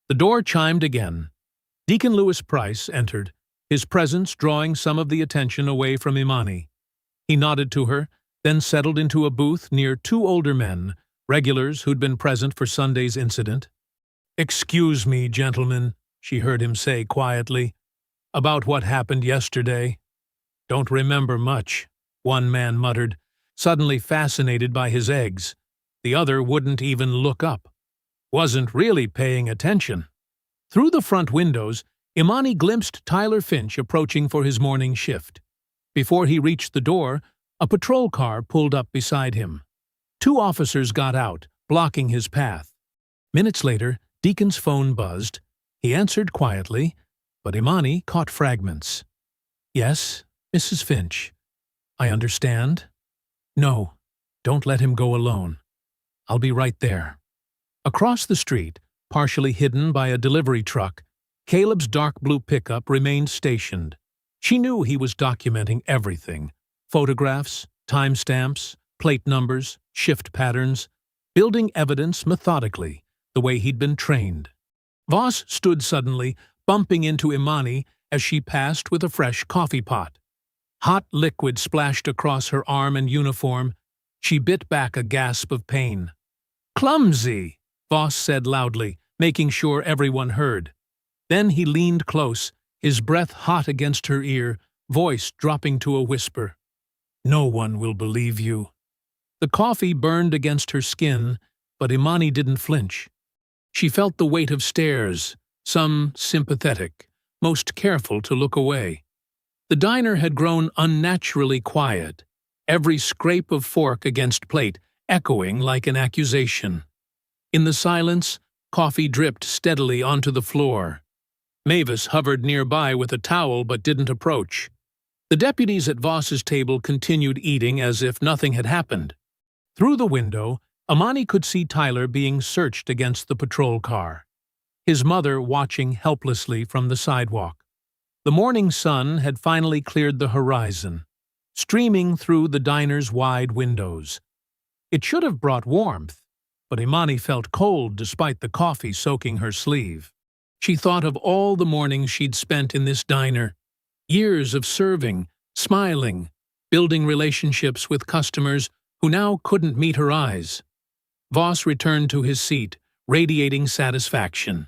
The door chimed again. Deacon Lewis Price entered, his presence drawing some of the attention away from Imani. He nodded to her, then settled into a booth near 2 older men, regulars who'd been present for Sunday's incident. "Excuse me, gentlemen," she heard him say quietly, "about what happened yesterday." "Don't remember much," one man muttered, suddenly fascinated by his eggs. The other wouldn't even look up. Wasn't really paying attention. Through the front windows, Imani glimpsed Tyler Finch approaching for his morning shift. Before he reached the door, a patrol car pulled up beside him. 2 officers got out, blocking his path. Minutes later, Deacon's phone buzzed. He answered quietly, but Imani caught fragments. "Yes, Mrs. Finch. I understand. No, don't let him go alone. I'll be right there." Across the street, partially hidden by a delivery truck, Caleb's dark blue pickup remained stationed. She knew he was documenting everything: photographs, timestamps, plate numbers, shift patterns, building evidence methodically, the way he'd been trained. Voss stood suddenly, bumping into Imani as she passed with a fresh coffee pot. Hot liquid splashed across her arm and uniform. She bit back a gasp of pain. "Clumsy," Voss said loudly, making sure everyone heard. Then he leaned close, his breath hot against her ear, voice dropping to a whisper. "No one will believe you." The coffee burned against her skin, but Imani didn't flinch. She felt the weight of stares, some sympathetic, most careful to look away. The diner had grown unnaturally quiet, every scrape of fork against plate echoing like an accusation. In the silence, coffee dripped steadily onto the floor. Mavis hovered nearby with a towel but didn't approach. The deputies at Voss's table continued eating as if nothing had happened. Through the window, Imani could see Tyler being searched against the patrol car, his mother watching helplessly from the sidewalk. The morning sun had finally cleared the horizon, streaming through the diner's wide windows. It should have brought warmth, but Imani felt cold despite the coffee soaking her sleeve. She thought of all the mornings she'd spent in this diner, years of serving, smiling, building relationships with customers who now couldn't meet her eyes. Voss returned to his seat, radiating satisfaction.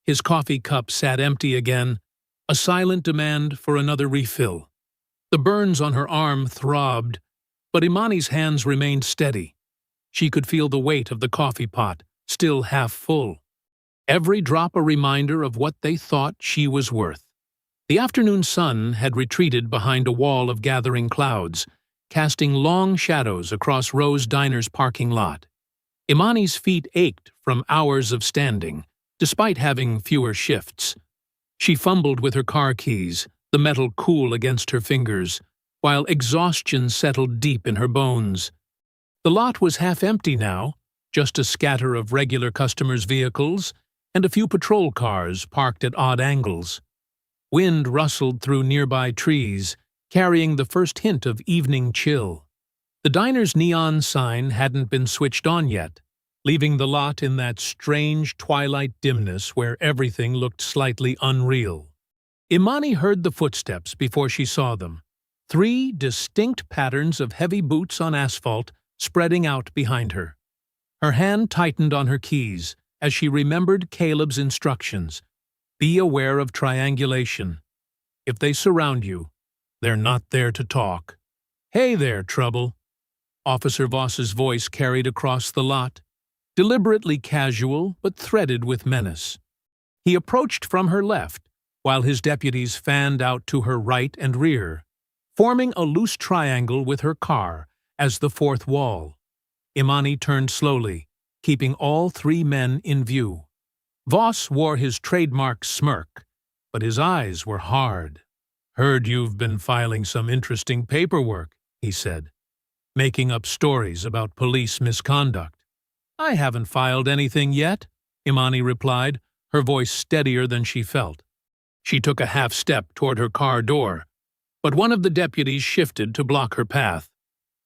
His coffee cup sat empty again, a silent demand for another refill. The burns on her arm throbbed, but Imani's hands remained steady. She could feel the weight of the coffee pot, still half full. Every drop a reminder of what they thought she was worth. The afternoon sun had retreated behind a wall of gathering clouds, casting long shadows across Rose Diner's parking lot. Imani's feet ached from hours of standing, despite having fewer shifts. She fumbled with her car keys, the metal cool against her fingers, while exhaustion settled deep in her bones. The lot was half empty now, just a scatter of regular customers' vehicles and a few patrol cars parked at odd angles. Wind rustled through nearby trees, carrying the first hint of evening chill. The diner's neon sign hadn't been switched on yet, leaving the lot in that strange twilight dimness where everything looked slightly unreal. Imani heard the footsteps before she saw them, 3 distinct patterns of heavy boots on asphalt spreading out behind her. Her hand tightened on her keys as she remembered Caleb's instructions. Be aware of triangulation. If they surround you, they're not there to talk. Hey there, trouble. Officer Voss's voice carried across the lot, deliberately casual but threaded with menace. He approached from her left, while his deputies fanned out to her right and rear, forming a loose triangle with her car as the fourth wall. Imani turned slowly, keeping all 3 men in view. Voss wore his trademark smirk, but his eyes were hard. Heard you've been filing some interesting paperwork, he said, making up stories about police misconduct. I haven't filed anything yet, Imani replied, her voice steadier than she felt. She took a half step toward her car door, but one of the deputies shifted to block her path.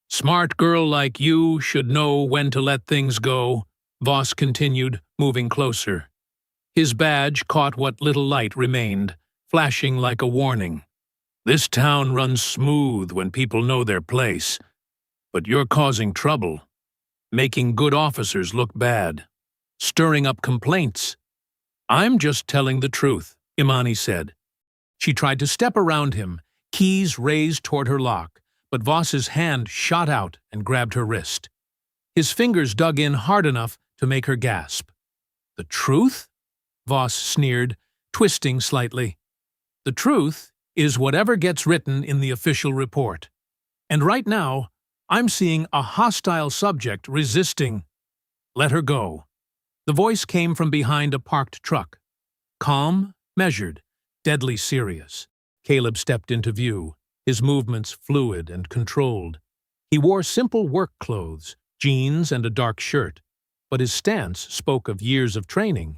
Smart girl like you should know when to let things go, Voss continued, moving closer. His badge caught what little light remained, flashing like a warning. This town runs smooth when people know their place, but you're causing trouble, making good officers look bad, stirring up complaints. I'm just telling the truth, Imani said. She tried to step around him, keys raised toward her lock, but Voss's hand shot out and grabbed her wrist. His fingers dug in hard enough to make her gasp. The truth? Voss sneered, twisting slightly. The truth is whatever gets written in the official report. And right now, I'm seeing a hostile subject resisting. Let her go. The voice came from behind a parked truck. Calm, measured, deadly serious. Caleb stepped into view, his movements fluid and controlled. He wore simple work clothes, jeans and a dark shirt, but his stance spoke of years of training.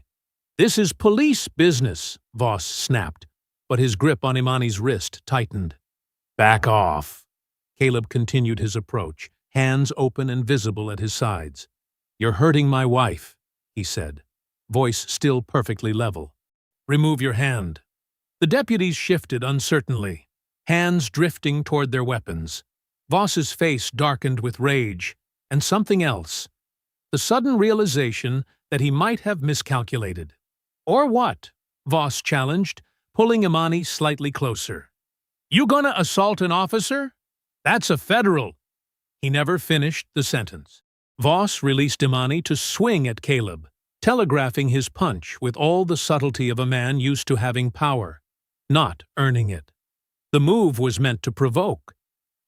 This is police business, Voss snapped, but his grip on Imani's wrist tightened. Back off. Caleb continued his approach, hands open and visible at his sides. You're hurting my wife, he said, voice still perfectly level. Remove your hand. The deputies shifted uncertainly, hands drifting toward their weapons. Voss's face darkened with rage, and something else. The sudden realization that he might have miscalculated. Or what? Voss challenged, pulling Imani slightly closer. You gonna assault an officer? That's a federal. He never finished the sentence. Voss released Imani to swing at Caleb, telegraphing his punch with all the subtlety of a man used to having power, not earning it. The move was meant to provoke,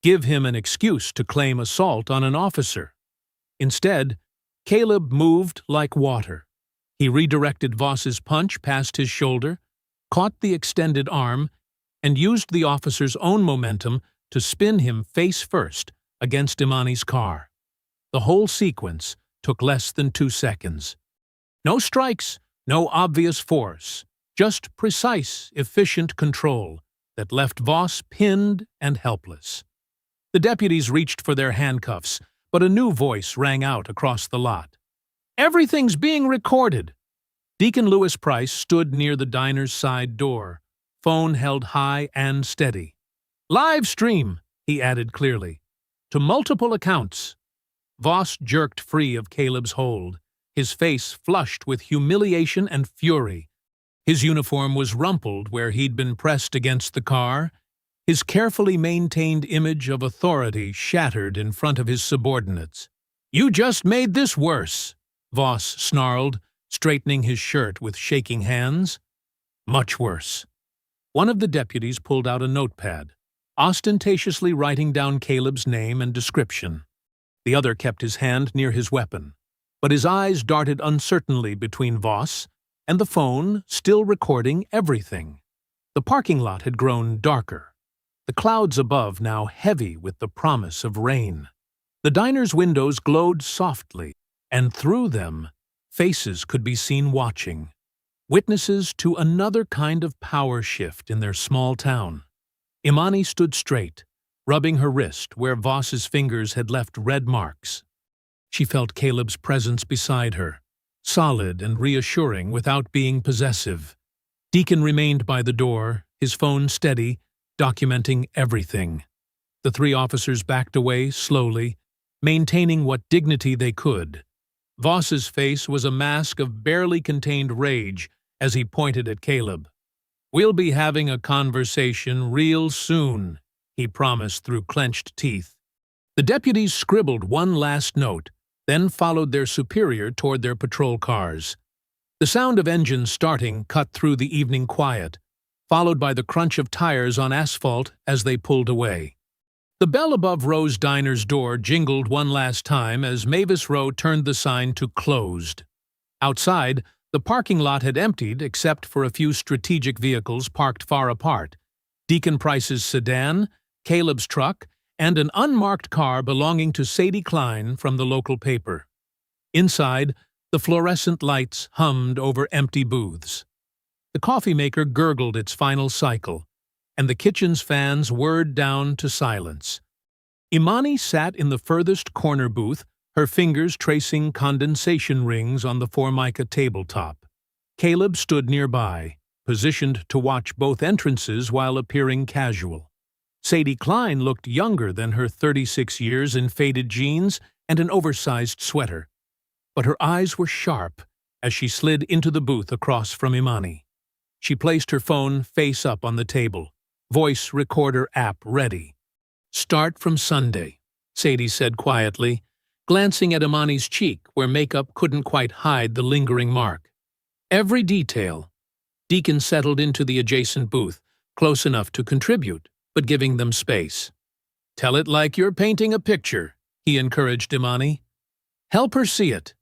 give him an excuse to claim assault on an officer. Instead, Caleb moved like water. He redirected Voss's punch past his shoulder, caught the extended arm, and used the officer's own momentum to spin him face first against Imani's car. The whole sequence took less than 2 seconds. No strikes, no obvious force, just precise, efficient control that left Voss pinned and helpless. The deputies reached for their handcuffs, but a new voice rang out across the lot. Everything's being recorded. Deacon Lewis Price stood near the diner's side door, phone held high and steady. Live stream, he added clearly, to multiple accounts. Voss jerked free of Caleb's hold, his face flushed with humiliation and fury. His uniform was rumpled where he'd been pressed against the car, his carefully maintained image of authority shattered in front of his subordinates. You just made this worse, Voss snarled, straightening his shirt with shaking hands. Much worse. One of the deputies pulled out a notepad, ostentatiously writing down Caleb's name and description. The other kept his hand near his weapon, but his eyes darted uncertainly between Voss and the phone, still recording everything. The parking lot had grown darker, the clouds above now heavy with the promise of rain. The diner's windows glowed softly, and through them, faces could be seen watching, witnesses to another kind of power shift in their small town. Imani stood straight, rubbing her wrist where Voss's fingers had left red marks. She felt Caleb's presence beside her, solid and reassuring without being possessive. Deacon remained by the door, his phone steady, documenting everything. The three officers backed away slowly, maintaining what dignity they could. Voss's face was a mask of barely contained rage as he pointed at Caleb. "We'll be having a conversation real soon," he promised through clenched teeth. The deputies scribbled one last note, then followed their superior toward their patrol cars. The sound of engines starting cut through the evening quiet, followed by the crunch of tires on asphalt as they pulled away. The bell above Rowe's diner's door jingled one last time as Mavis Rowe turned the sign to closed. Outside, the parking lot had emptied except for a few strategic vehicles parked far apart: Deacon Price's sedan, Caleb's truck, and an unmarked car belonging to Sadie Klein from the local paper. Inside, the fluorescent lights hummed over empty booths. The coffee maker gurgled its final cycle, and the kitchen's fans whirred down to silence. Imani sat in the furthest corner booth, her fingers tracing condensation rings on the Formica tabletop. Caleb stood nearby, positioned to watch both entrances while appearing casual. Sadie Klein looked younger than her 36 years in faded jeans and an oversized sweater, but her eyes were sharp as she slid into the booth across from Imani. She placed her phone face up on the table, voice recorder app ready. "Start from Sunday," Sadie said quietly, glancing at Imani's cheek where makeup couldn't quite hide the lingering mark. "Every detail." Deacon settled into the adjacent booth, close enough to contribute, but giving them space. "Tell it like you're painting a picture," he encouraged Imani. "Help her see it."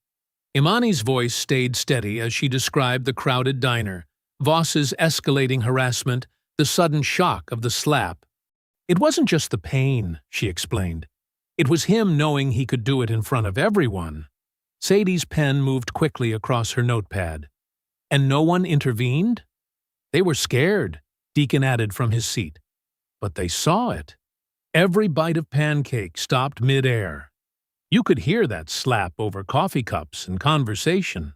Imani's voice stayed steady as she described the crowded diner, Voss's escalating harassment, the sudden shock of the slap. "It wasn't just the pain," she explained. "It was him knowing he could do it in front of everyone." Sadie's pen moved quickly across her notepad. "And no one intervened?" "They were scared," Deacon added from his seat. "But they saw it. Every bite of pancake stopped mid-air. You could hear that slap over coffee cups and conversation."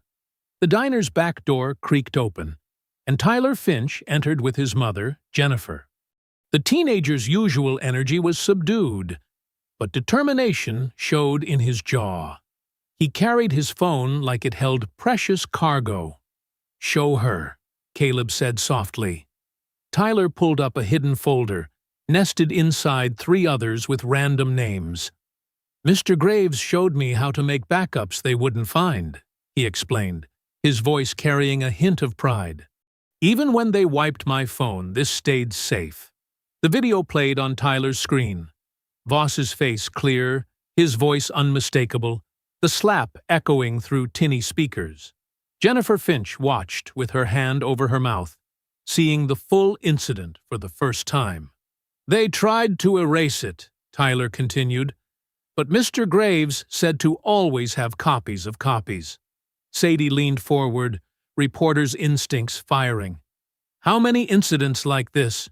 The diner's back door creaked open, and Tyler Finch entered with his mother, Jennifer. The teenager's usual energy was subdued, but determination showed in his jaw. He carried his phone like it held precious cargo. "Show her," Caleb said softly. Tyler pulled up a hidden folder, nested inside 3 others with random names. "Mr. Graves showed me how to make backups they wouldn't find," he explained, his voice carrying a hint of pride. "Even when they wiped my phone, this stayed safe." The video played on Tyler's screen. Voss's face clear, his voice unmistakable, the slap echoing through tinny speakers. Jennifer Finch watched with her hand over her mouth, seeing the full incident for the first time. "They tried to erase it," Tyler continued, "but Mr. Graves said to always have copies of copies." Sadie leaned forward, reporter's instincts firing. "How many incidents like this?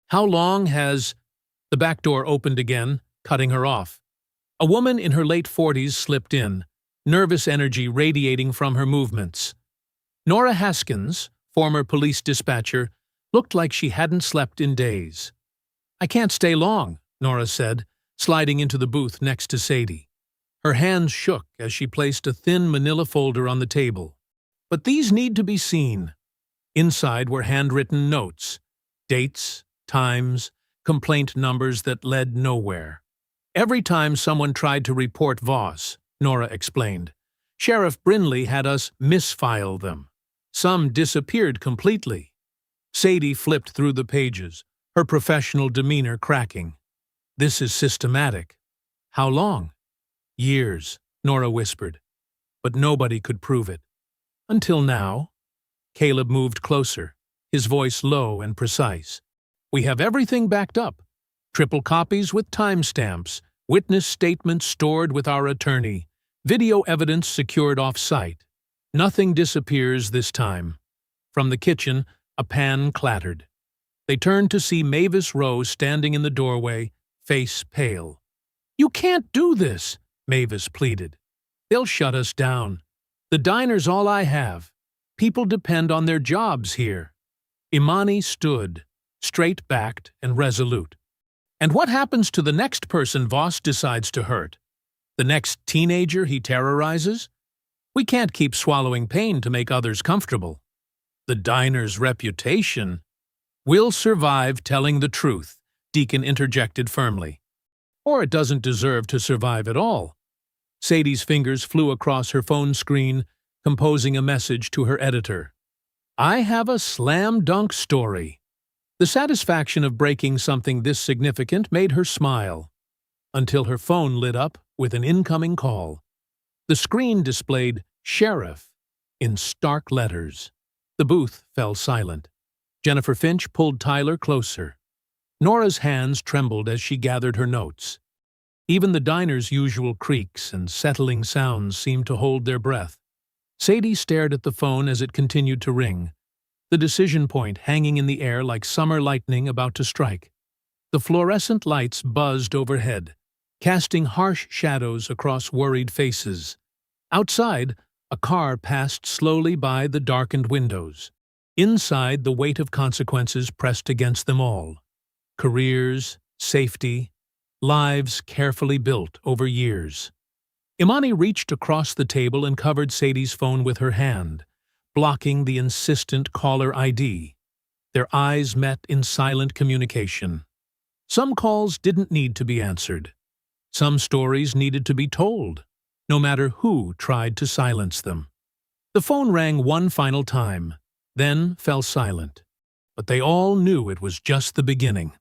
How long has—" The back door opened again, cutting her off. A woman in her late 40s slipped in, nervous energy radiating from her movements. Nora Haskins, former police dispatcher, looked like she hadn't slept in days. "I can't stay long," Nora said, sliding into the booth next to Sadie. Her hands shook as she placed a thin manila folder on the table. "But these need to be seen." Inside were handwritten notes, dates, times, complaint numbers that led nowhere. "Every time someone tried to report Voss," Nora explained, "Sheriff Brinley had us misfile them. Some disappeared completely." Sadie flipped through the pages, her professional demeanor cracking. "This is systematic." "How long?" "Years," Nora whispered. "But nobody could prove it. Until now." Caleb moved closer, his voice low and precise. "We have everything backed up. Triple copies with timestamps, witness statements stored with our attorney, video evidence secured off-site. Nothing disappears this time." From the kitchen, a pan clattered. They turned to see Mavis Rose standing in the doorway, face pale. "You can't do this," Mavis pleaded. "They'll shut us down. The diner's all I have. People depend on their jobs here." Imani stood, straight-backed and resolute. "And what happens to the next person Voss decides to hurt? The next teenager he terrorizes? We can't keep swallowing pain to make others comfortable. The diner's reputation—" "Will survive telling the truth," Deacon interjected firmly. "Or it doesn't deserve to survive at all." Sadie's fingers flew across her phone screen, composing a message to her editor. "I have a slam-dunk story." The satisfaction of breaking something this significant made her smile, until her phone lit up with an incoming call. The screen displayed "Sheriff" in stark letters. The booth fell silent. Jennifer Finch pulled Tyler closer. Nora's hands trembled as she gathered her notes. Even the diner's usual creaks and settling sounds seemed to hold their breath. Sadie stared at the phone as it continued to ring, the decision point hanging in the air like summer lightning about to strike. The fluorescent lights buzzed overhead, casting harsh shadows across worried faces. Outside, a car passed slowly by the darkened windows. Inside, the weight of consequences pressed against them all. Careers, safety, lives carefully built over years. Imani reached across the table and covered Sadie's phone with her hand, blocking the insistent caller ID. Their eyes met in silent communication. Some calls didn't need to be answered. Some stories needed to be told, no matter who tried to silence them. The phone rang one final time, then fell silent. But they all knew it was just the beginning.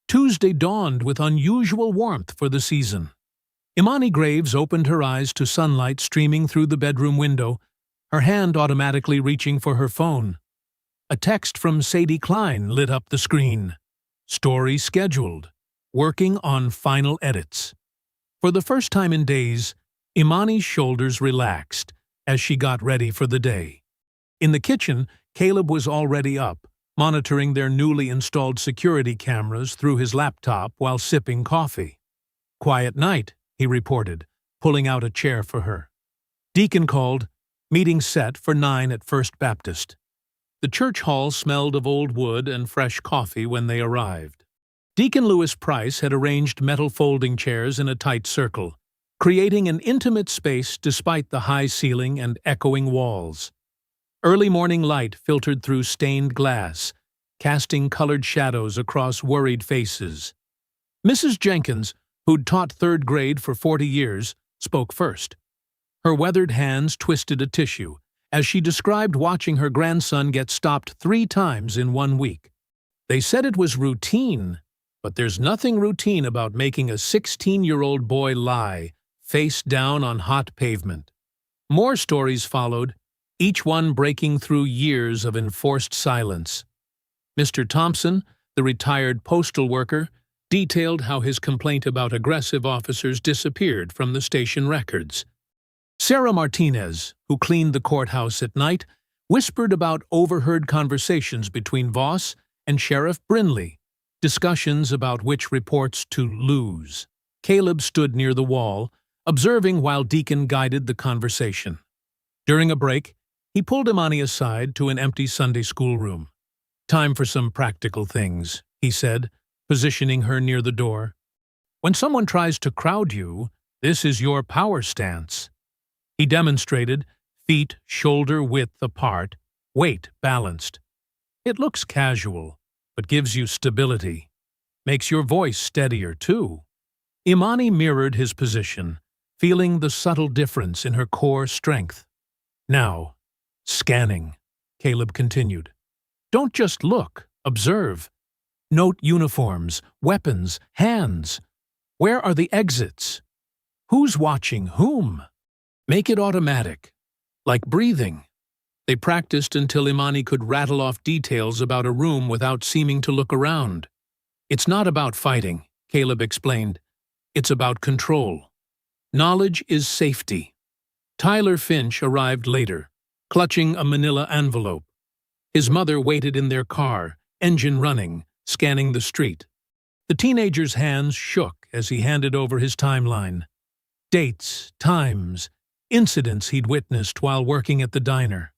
Tuesday dawned with unusual warmth for the season. Imani Graves opened her eyes to sunlight streaming through the bedroom window, her hand automatically reaching for her phone. A text from Sadie Klein lit up the screen. "Story scheduled. Working on final edits." For the first time in days, Imani's shoulders relaxed as she got ready for the day. In the kitchen, Caleb was already up, monitoring their newly installed security cameras through his laptop while sipping coffee. "Quiet night," he reported, pulling out a chair for her. Deacon called, meeting set for 9 at First Baptist. The church hall smelled of old wood and fresh coffee when they arrived. Deacon Lewis Price had arranged metal folding chairs in a tight circle, creating an intimate space despite the high ceiling and echoing walls. Early morning light filtered through stained glass, casting colored shadows across worried faces. Mrs. Jenkins, who'd taught 3rd grade for 40 years, spoke first. Her weathered hands twisted a tissue as she described watching her grandson get stopped 3 times in 1 week. "They said it was routine, but there's nothing routine about making a 16-year-old boy lie, face down on hot pavement." More stories followed, each one breaking through years of enforced silence. Mr. Thompson, the retired postal worker, detailed how his complaint about aggressive officers disappeared from the station records. Sarah Martinez, who cleaned the courthouse at night, whispered about overheard conversations between Voss and Sheriff Brinley, discussions about which reports to lose. Caleb stood near the wall, observing while Deacon guided the conversation. During a break, he pulled Imani aside to an empty Sunday school room. "Time for some practical things," he said, positioning her near the door. "When someone tries to crowd you, this is your power stance." He demonstrated, feet shoulder-width apart, weight balanced. "It looks casual, but gives you stability. Makes your voice steadier, too." Imani mirrored his position, feeling the subtle difference in her core strength. "Now, scanning," Caleb continued. "Don't just look, observe. Note uniforms, weapons, hands. Where are the exits? Who's watching whom? Make it automatic, like breathing. They practiced until Imani could rattle off details about a room without seeming to look around. "It's not about fighting," Caleb explained. "It's about control. Knowledge is safety." Tyler Finch arrived later, clutching a manila envelope. His mother waited in their car, engine running, scanning the street. The teenager's hands shook as he handed over his timeline. Dates, times, incidents he'd witnessed while working at the diner.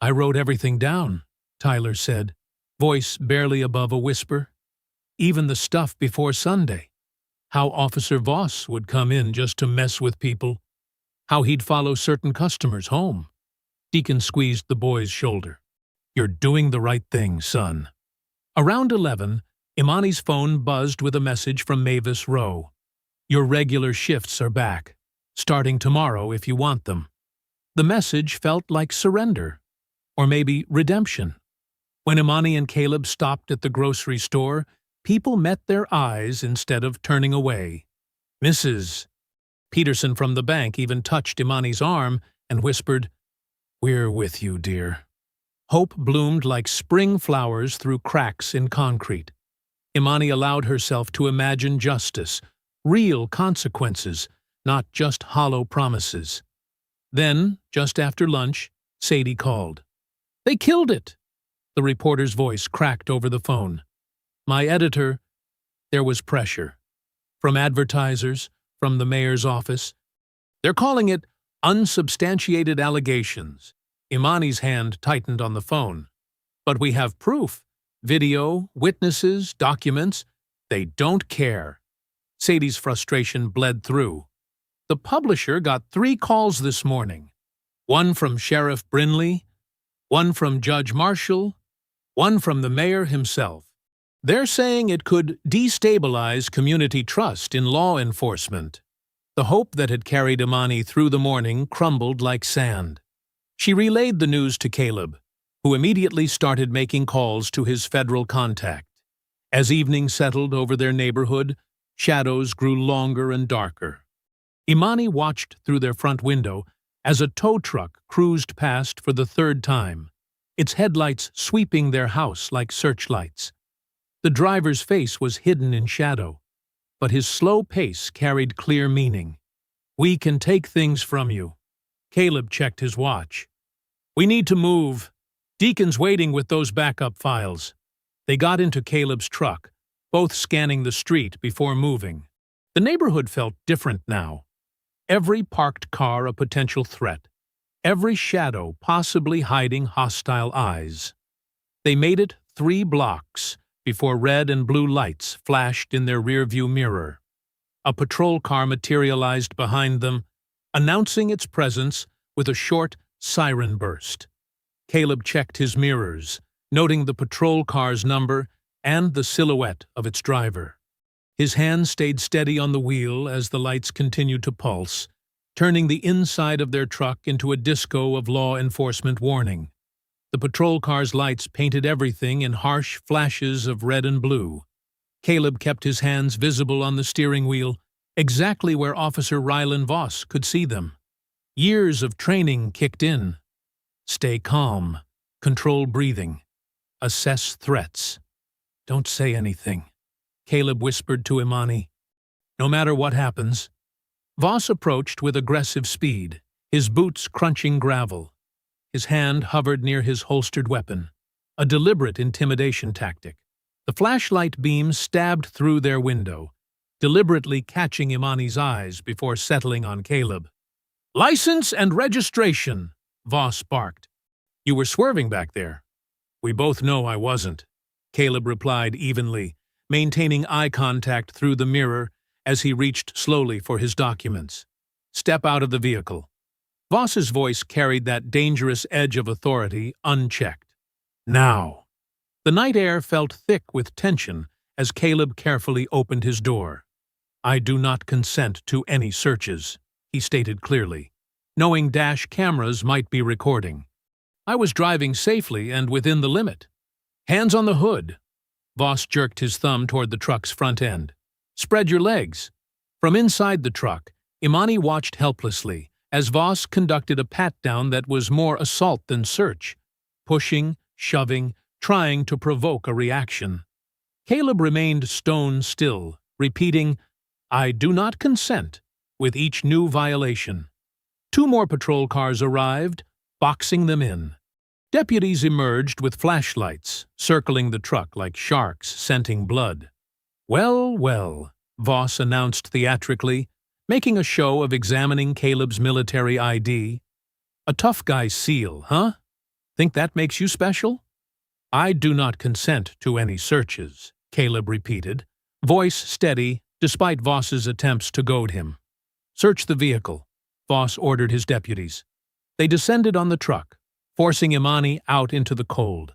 "I wrote everything down," Tyler said, voice barely above a whisper. "Even the stuff before Sunday. How Officer Voss would come in just to mess with people. How he'd follow certain customers home." Deacon squeezed the boy's shoulder. "You're doing the right thing, son." Around 11, Imani's phone buzzed with a message from Mavis Rowe. "Your regular shifts are back, starting tomorrow if you want them." The message felt like surrender, or maybe redemption. When Imani and Caleb stopped at the grocery store, people met their eyes instead of turning away. "Mrs." Peterson from the bank even touched Imani's arm and whispered, "We're with you, dear." Hope bloomed like spring flowers through cracks in concrete. Imani allowed herself to imagine justice, real consequences, not just hollow promises. Then, just after lunch, Sadie called. "They killed it!" The reporter's voice cracked over the phone. "My editor..." There was pressure. From advertisers, from the mayor's office. "They're calling it unsubstantiated allegations." Imani's hand tightened on the phone. "But we have proof. Video, witnesses, documents. They don't care." Sadie's frustration bled through. "The publisher got 3 calls this morning. One from Sheriff Brinley, one from Judge Marshall, one from the mayor himself. They're saying it could destabilize community trust in law enforcement." The hope that had carried Imani through the morning crumbled like sand. She relayed the news to Caleb, who immediately started making calls to his federal contact. As evening settled over their neighborhood, shadows grew longer and darker. Imani watched through their front window as a tow truck cruised past for the 3rd time, its headlights sweeping their house like searchlights. The driver's face was hidden in shadow, but his slow pace carried clear meaning. "We can take things from you." Caleb checked his watch. "We need to move. Deacon's waiting with those backup files." They got into Caleb's truck, both scanning the street before moving. The neighborhood felt different now. Every parked car a potential threat. Every shadow possibly hiding hostile eyes. They made it 3 blocks before red and blue lights flashed in their rearview mirror. A patrol car materialized behind them, announcing its presence with a short siren burst. Caleb checked his mirrors, noting the patrol car's number and the silhouette of its driver. His hand stayed steady on the wheel as the lights continued to pulse, turning the inside of their truck into a disco of law enforcement warning. The patrol car's lights painted everything in harsh flashes of red and blue. Caleb kept his hands visible on the steering wheel, exactly where Officer Rylan Voss could see them. Years of training kicked in. Stay calm, control breathing, assess threats. "Don't say anything," Caleb whispered to Imani. "No matter what happens." Voss approached with aggressive speed, his boots crunching gravel. His hand hovered near his holstered weapon, a deliberate intimidation tactic. The flashlight beam stabbed through their window, deliberately catching Imani's eyes before settling on Caleb. "License and registration," Voss barked. "You were swerving back there." "We both know I wasn't," Caleb replied evenly, maintaining eye contact through the mirror as he reached slowly for his documents. "Step out of the vehicle." Voss's voice carried that dangerous edge of authority unchecked. "Now." The night air felt thick with tension as Caleb carefully opened his door. "I do not consent to any searches," he stated clearly, knowing dash cameras might be recording. "I was driving safely and within the limit." "Hands on the hood." Voss jerked his thumb toward the truck's front end. "Spread your legs." From inside the truck, Imani watched helplessly as Voss conducted a pat-down that was more assault than search, pushing, shoving, trying to provoke a reaction. Caleb remained stone still, repeating, "I do not consent," with each new violation. 2 more patrol cars arrived, boxing them in. Deputies emerged with flashlights, circling the truck like sharks scenting blood. "Well, well," Voss announced theatrically, making a show of examining Caleb's military ID. "A tough guy seal, huh? Think that makes you special?" "I do not consent to any searches," Caleb repeated, voice steady despite Voss's attempts to goad him. "Search the vehicle," Voss ordered his deputies. They descended on the truck, forcing Imani out into the cold.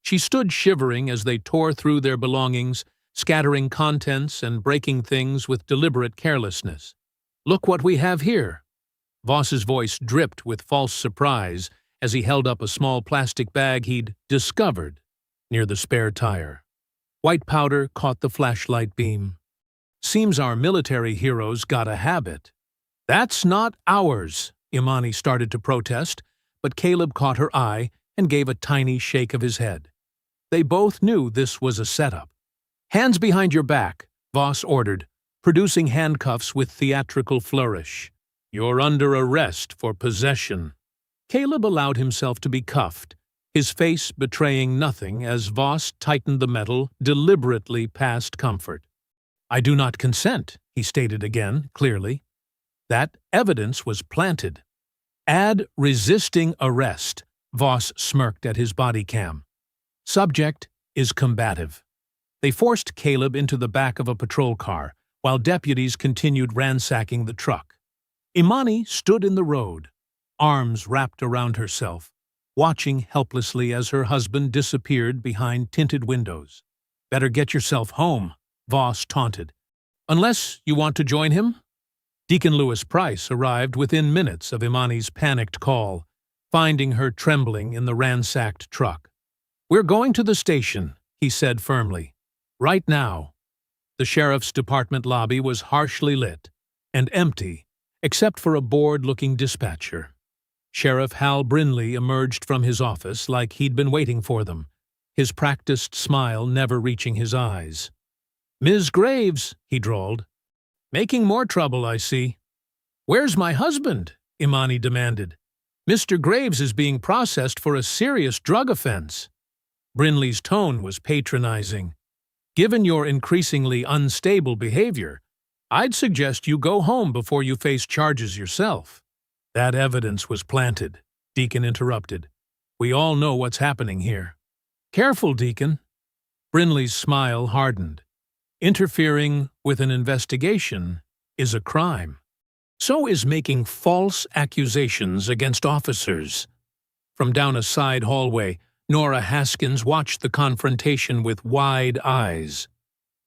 She stood shivering as they tore through their belongings, scattering contents and breaking things with deliberate carelessness. "Look what we have here." Voss's voice dripped with false surprise as he held up a small plastic bag he'd discovered near the spare tire. White powder caught the flashlight beam. "Seems our military heroes got a habit." "That's not ours," Imani started to protest, but Caleb caught her eye and gave a tiny shake of his head. They both knew this was a setup. "Hands behind your back," Voss ordered, producing handcuffs with theatrical flourish. "You're under arrest for possession." Caleb allowed himself to be cuffed, his face betraying nothing as Voss tightened the metal deliberately past comfort. "I do not consent," he stated again, clearly. That evidence was planted. "Add resisting arrest," Voss smirked at his body cam. "Subject is combative." They forced Caleb into the back of a patrol car, while deputies continued ransacking the truck. Imani stood in the road, arms wrapped around herself, watching helplessly as her husband disappeared behind tinted windows. "Better get yourself home," Voss taunted. "Unless you want to join him?" Deacon Lewis Price arrived within minutes of Imani's panicked call, finding her trembling in the ransacked truck. "We're going to the station," he said firmly. "Right now." The sheriff's department lobby was harshly lit and empty, except for a bored-looking dispatcher. Sheriff Hal Brinley emerged from his office like he'd been waiting for them, his practiced smile never reaching his eyes. "Ms. Graves," he drawled. "Making more trouble, I see." "Where's my husband?" Imani demanded. "Mr. Graves is being processed for a serious drug offense." Brinley's tone was patronizing. "Given your increasingly unstable behavior, I'd suggest you go home before you face charges yourself." "That evidence was planted," Deacon interrupted. "We all know what's happening here." "Careful, Deacon." Brinley's smile hardened. "Interfering with an investigation is a crime. So is making false accusations against officers." From down a side hallway, Nora Haskins watched the confrontation with wide eyes.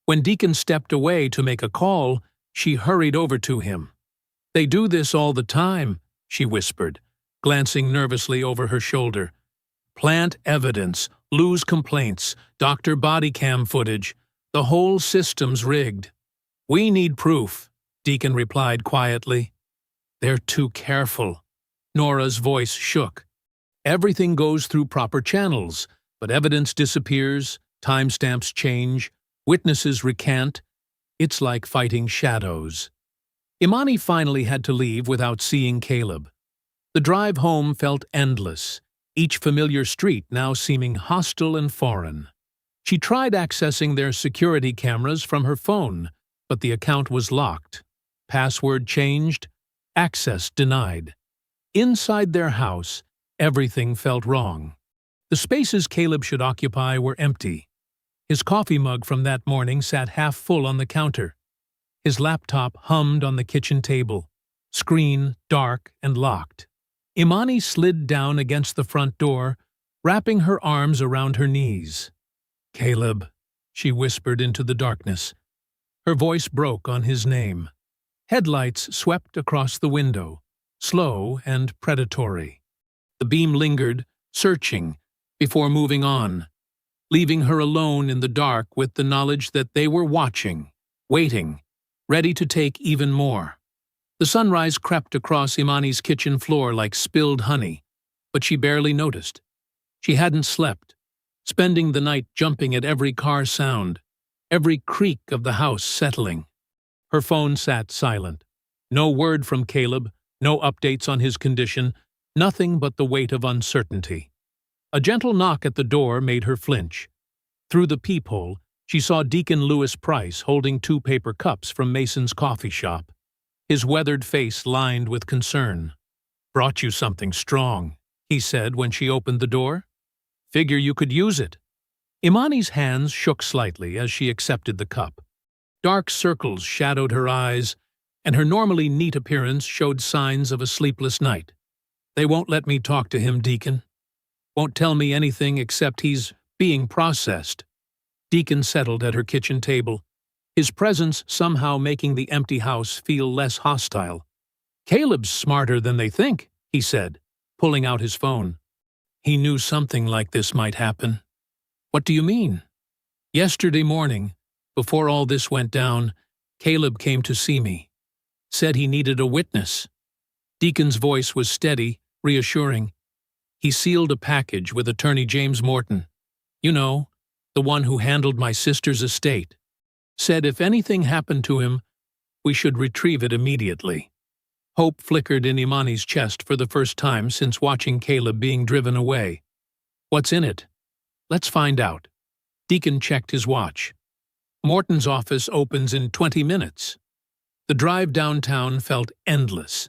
When Deacon stepped away to make a call, she hurried over to him. "They do this all the time," she whispered, glancing nervously over her shoulder. "Plant evidence, lose complaints, doctor body cam footage. The whole system's rigged." "We need proof," Deacon replied quietly. "They're too careful." Nora's voice shook. "Everything goes through proper channels, but evidence disappears, timestamps change, witnesses recant. It's like fighting shadows." Imani finally had to leave without seeing Caleb. The drive home felt endless, each familiar street now seeming hostile and foreign. She tried accessing their security cameras from her phone, but the account was locked. Password changed, access denied. Inside their house, everything felt wrong. The spaces Caleb should occupy were empty. His coffee mug from that morning sat half full on the counter. His laptop hummed on the kitchen table, screen dark and locked. Imani slid down against the front door, wrapping her arms around her knees. "Caleb," she whispered into the darkness. Her voice broke on his name. Headlights swept across the window, slow and predatory. The beam lingered, searching, before moving on, leaving her alone in the dark with the knowledge that they were watching, waiting, ready to take even more. The sunrise crept across Imani's kitchen floor like spilled honey, but she barely noticed. She hadn't slept, spending the night jumping at every car sound, every creak of the house settling. Her phone sat silent. No word from Caleb, no updates on his condition, nothing but the weight of uncertainty. A gentle knock at the door made her flinch. Through the peephole, she saw Deacon Lewis Price holding 2 paper cups from Mason's coffee shop, his weathered face lined with concern. "Brought you something strong," he said when she opened the door. "Figure you could use it." Imani's hands shook slightly as she accepted the cup. Dark circles shadowed her eyes, and her normally neat appearance showed signs of a sleepless night. "They won't let me talk to him, Deacon. Won't tell me anything except he's being processed." Deacon settled at her kitchen table, his presence somehow making the empty house feel less hostile. "Caleb's smarter than they think," he said, pulling out his phone. "He knew something like this might happen." "What do you mean?" "Yesterday morning, before all this went down, Caleb came to see me. Said he needed a witness." Deacon's voice was steady, reassuring. "He sealed a package with Attorney James Morton. You know, the one who handled my sister's estate. Said if anything happened to him, we should retrieve it immediately." Hope flickered in Imani's chest for the first time since watching Caleb being driven away. "What's in it?" "Let's find out." Deacon checked his watch. "Morton's office opens in 20 minutes. The drive downtown felt endless.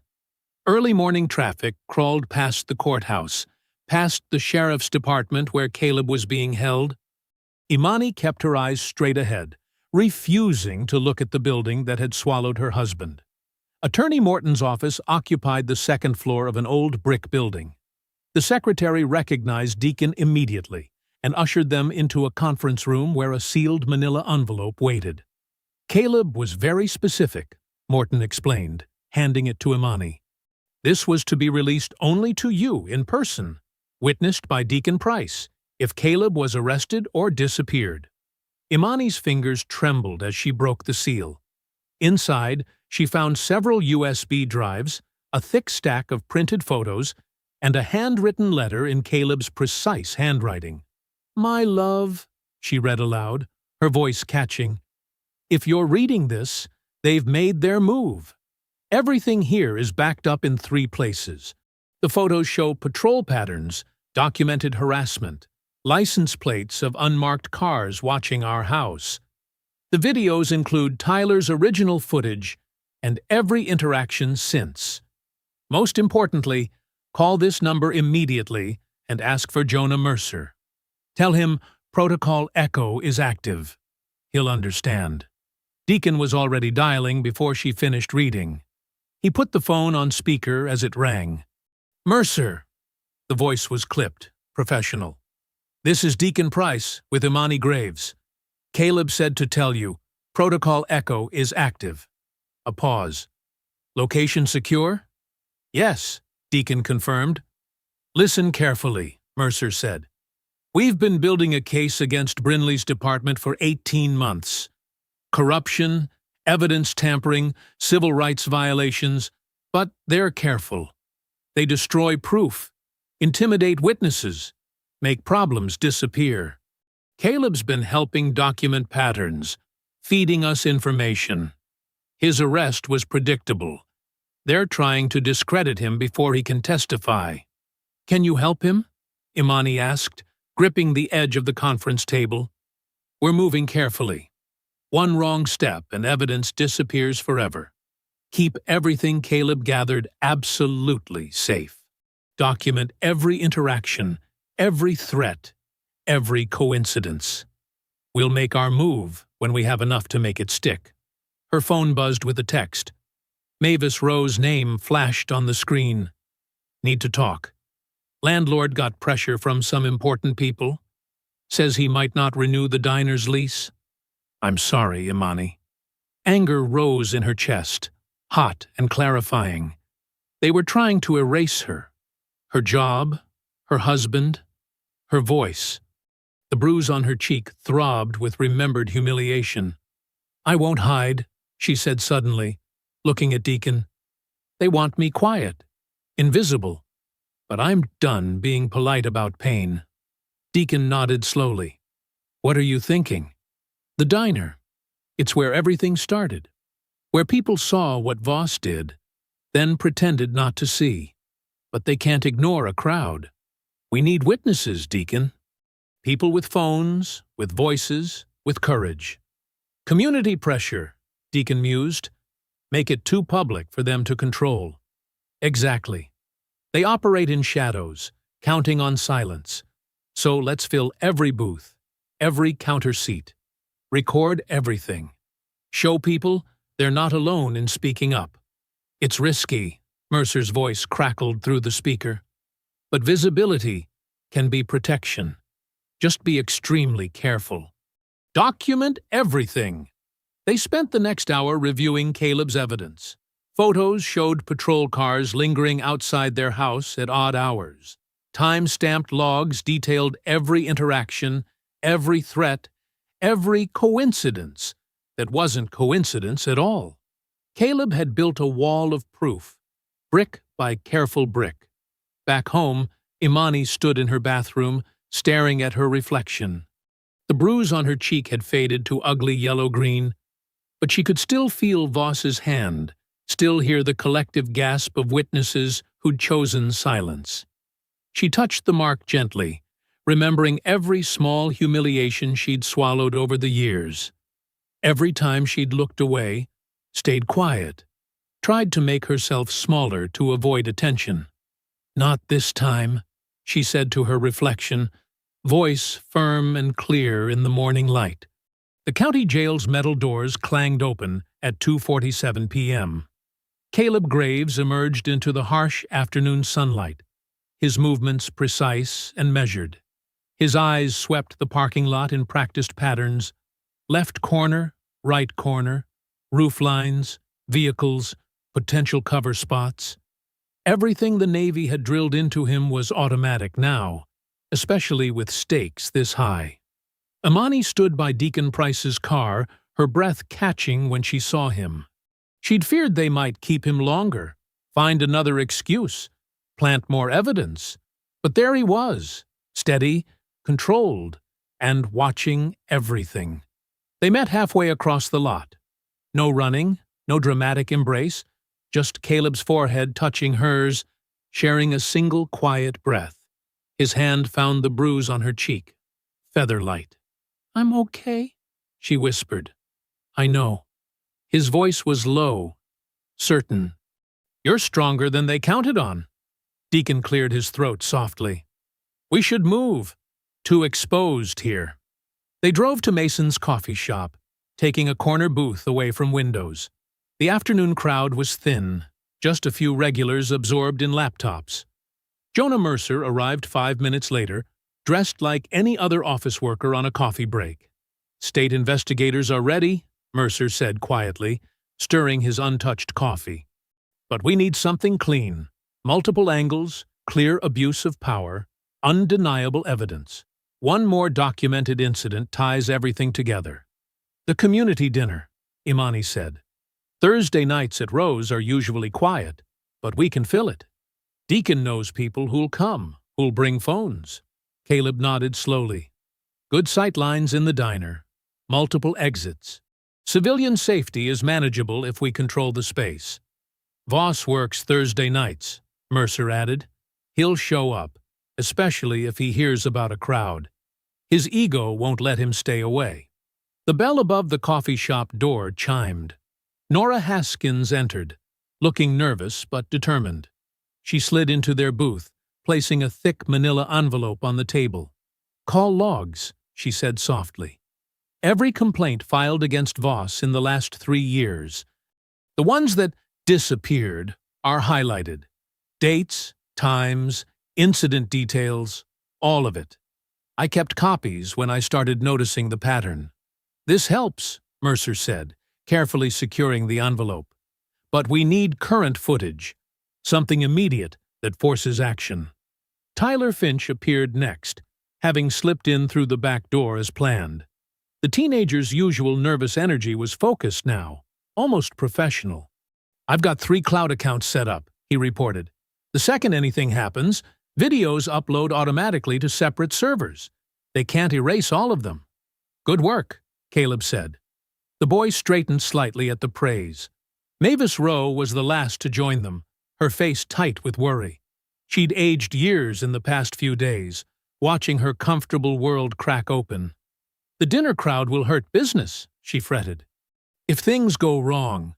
Early morning traffic crawled past the courthouse, past the sheriff's department where Caleb was being held. Imani kept her eyes straight ahead, refusing to look at the building that had swallowed her husband. Attorney Morton's office occupied the 2nd floor of an old brick building. The secretary recognized Deacon immediately and ushered them into a conference room where a sealed manila envelope waited. "Caleb was very specific," Morton explained, handing it to Imani. "This was to be released only to you in person, witnessed by Deacon Price, if Caleb was arrested or disappeared." Imani's fingers trembled as she broke the seal. Inside, she found several USB drives, a thick stack of printed photos, and a handwritten letter in Caleb's precise handwriting. "My love," she read aloud, her voice catching. "If you're reading this, they've made their move. Everything here is backed up in 3 places. The photos show patrol patterns, documented harassment, license plates of unmarked cars watching our house. The videos include Tyler's original footage and every interaction since. Most importantly, call this number immediately and ask for Jonah Mercer. Tell him Protocol Echo is active. He'll understand." Deacon was already dialing before she finished reading. He put the phone on speaker as it rang. "Mercer." The voice was clipped, professional. "This is Deacon Price with Imani Graves. Caleb said to tell you, Protocol Echo is active." A pause. "Location secure?" "Yes," Deacon confirmed. "Listen carefully," Mercer said. "We've been building a case against Brinley's department for 18 months. Corruption, evidence tampering, civil rights violations, but they're careful. They destroy proof, intimidate witnesses, make problems disappear. Caleb's been helping document patterns, feeding us information. His arrest was predictable. They're trying to discredit him before he can testify." "Can you help him?" Imani asked, gripping the edge of the conference table. "We're moving carefully. One wrong step and evidence disappears forever. Keep everything Caleb gathered absolutely safe. Document every interaction, every threat, every coincidence. We'll make our move when we have enough to make it stick." Her phone buzzed with a text. Mavis Rowe's name flashed on the screen. "Need to talk. Landlord got pressure from some important people. Says he might not renew the diner's lease." "I'm sorry, Imani." Anger rose in her chest, hot and clarifying. They were trying to erase her. Her job, her husband, her voice. The bruise on her cheek throbbed with remembered humiliation. "I won't hide," she said suddenly, looking at Deacon. They want me quiet, invisible. But I'm done being polite about pain. Deacon nodded slowly. What are you thinking? The diner. It's where everything started. Where people saw what Voss did, then pretended not to see. But they can't ignore a crowd. We need witnesses, Deacon. People with phones, with voices, with courage. Community pressure, Deacon mused. Make it too public for them to control. Exactly. They operate in shadows, counting on silence. So let's fill every booth, every counter seat. Record everything. Show people they're not alone in speaking up. It's risky, Mercer's voice crackled through the speaker. But visibility can be protection. Just be extremely careful. Document everything. They spent the next hour reviewing Caleb's evidence. Photos showed patrol cars lingering outside their house at odd hours. Time-stamped logs detailed every interaction, every threat, every coincidence that wasn't coincidence at all. Caleb had built a wall of proof, brick by careful brick. Back home, Imani stood in her bathroom, staring at her reflection. The bruise on her cheek had faded to ugly yellow-green, but she could still feel Voss's hand, still hear the collective gasp of witnesses who'd chosen silence. She touched the mark gently, remembering every small humiliation she'd swallowed over the years. Every time she'd looked away, stayed quiet, tried to make herself smaller to avoid attention. Not this time, she said to her reflection, voice firm and clear in the morning light. The county jail's metal doors clanged open at 2:47 p.m. Caleb Graves emerged into the harsh afternoon sunlight, his movements precise and measured. His eyes swept the parking lot in practiced patterns, left corner, right corner, roof lines, vehicles, potential cover spots. Everything the Navy had drilled into him was automatic now, especially with stakes this high. Imani stood by Deacon Price's car, her breath catching when she saw him. She'd feared they might keep him longer, find another excuse, plant more evidence. But there he was, steady, controlled, and watching everything. They met halfway across the lot. No running, no dramatic embrace, just Caleb's forehead touching hers, sharing a single quiet breath. His hand found the bruise on her cheek, feather-light. I'm okay, she whispered. I know. His voice was low, certain. You're stronger than they counted on. Deacon cleared his throat softly. We should move. Too exposed here. They drove to Mason's coffee shop, taking a corner booth away from windows. The afternoon crowd was thin, just a few regulars absorbed in laptops. Jonah Mercer arrived 5 minutes later, dressed like any other office worker on a coffee break. State investigators are ready, Mercer said quietly, stirring his untouched coffee. But we need something clean. Multiple angles, clear abuse of power, undeniable evidence. One more documented incident ties everything together. The community dinner, Imani said. Thursday nights at Rose are usually quiet, but we can fill it. Deacon knows people who'll come, who'll bring phones. Caleb nodded slowly. Good sight lines in the diner. Multiple exits. Civilian safety is manageable if we control the space. Voss works Thursday nights, Mercer added. He'll show up, especially if he hears about a crowd. His ego won't let him stay away. The bell above the coffee shop door chimed. Nora Haskins entered, looking nervous but determined. She slid into their booth, placing a thick manila envelope on the table. Call logs, she said softly. Every complaint filed against Voss in the last 3 years. The ones that disappeared are highlighted. Dates, times, incident details, all of it. I kept copies when I started noticing the pattern. This helps, Mercer said, carefully securing the envelope. But we need current footage, something immediate that forces action. Tyler Finch appeared next, having slipped in through the back door as planned. The teenager's usual nervous energy was focused now, almost professional. "I've got 3 cloud accounts set up," he reported. "The second anything happens, videos upload automatically to separate servers. They can't erase all of them." "Good work," Caleb said. The boy straightened slightly at the praise. Mavis Rowe was the last to join them, her face tight with worry. She'd aged years in the past few days, watching her comfortable world crack open. "The dinner crowd will hurt business," she fretted. "If things go wrong—"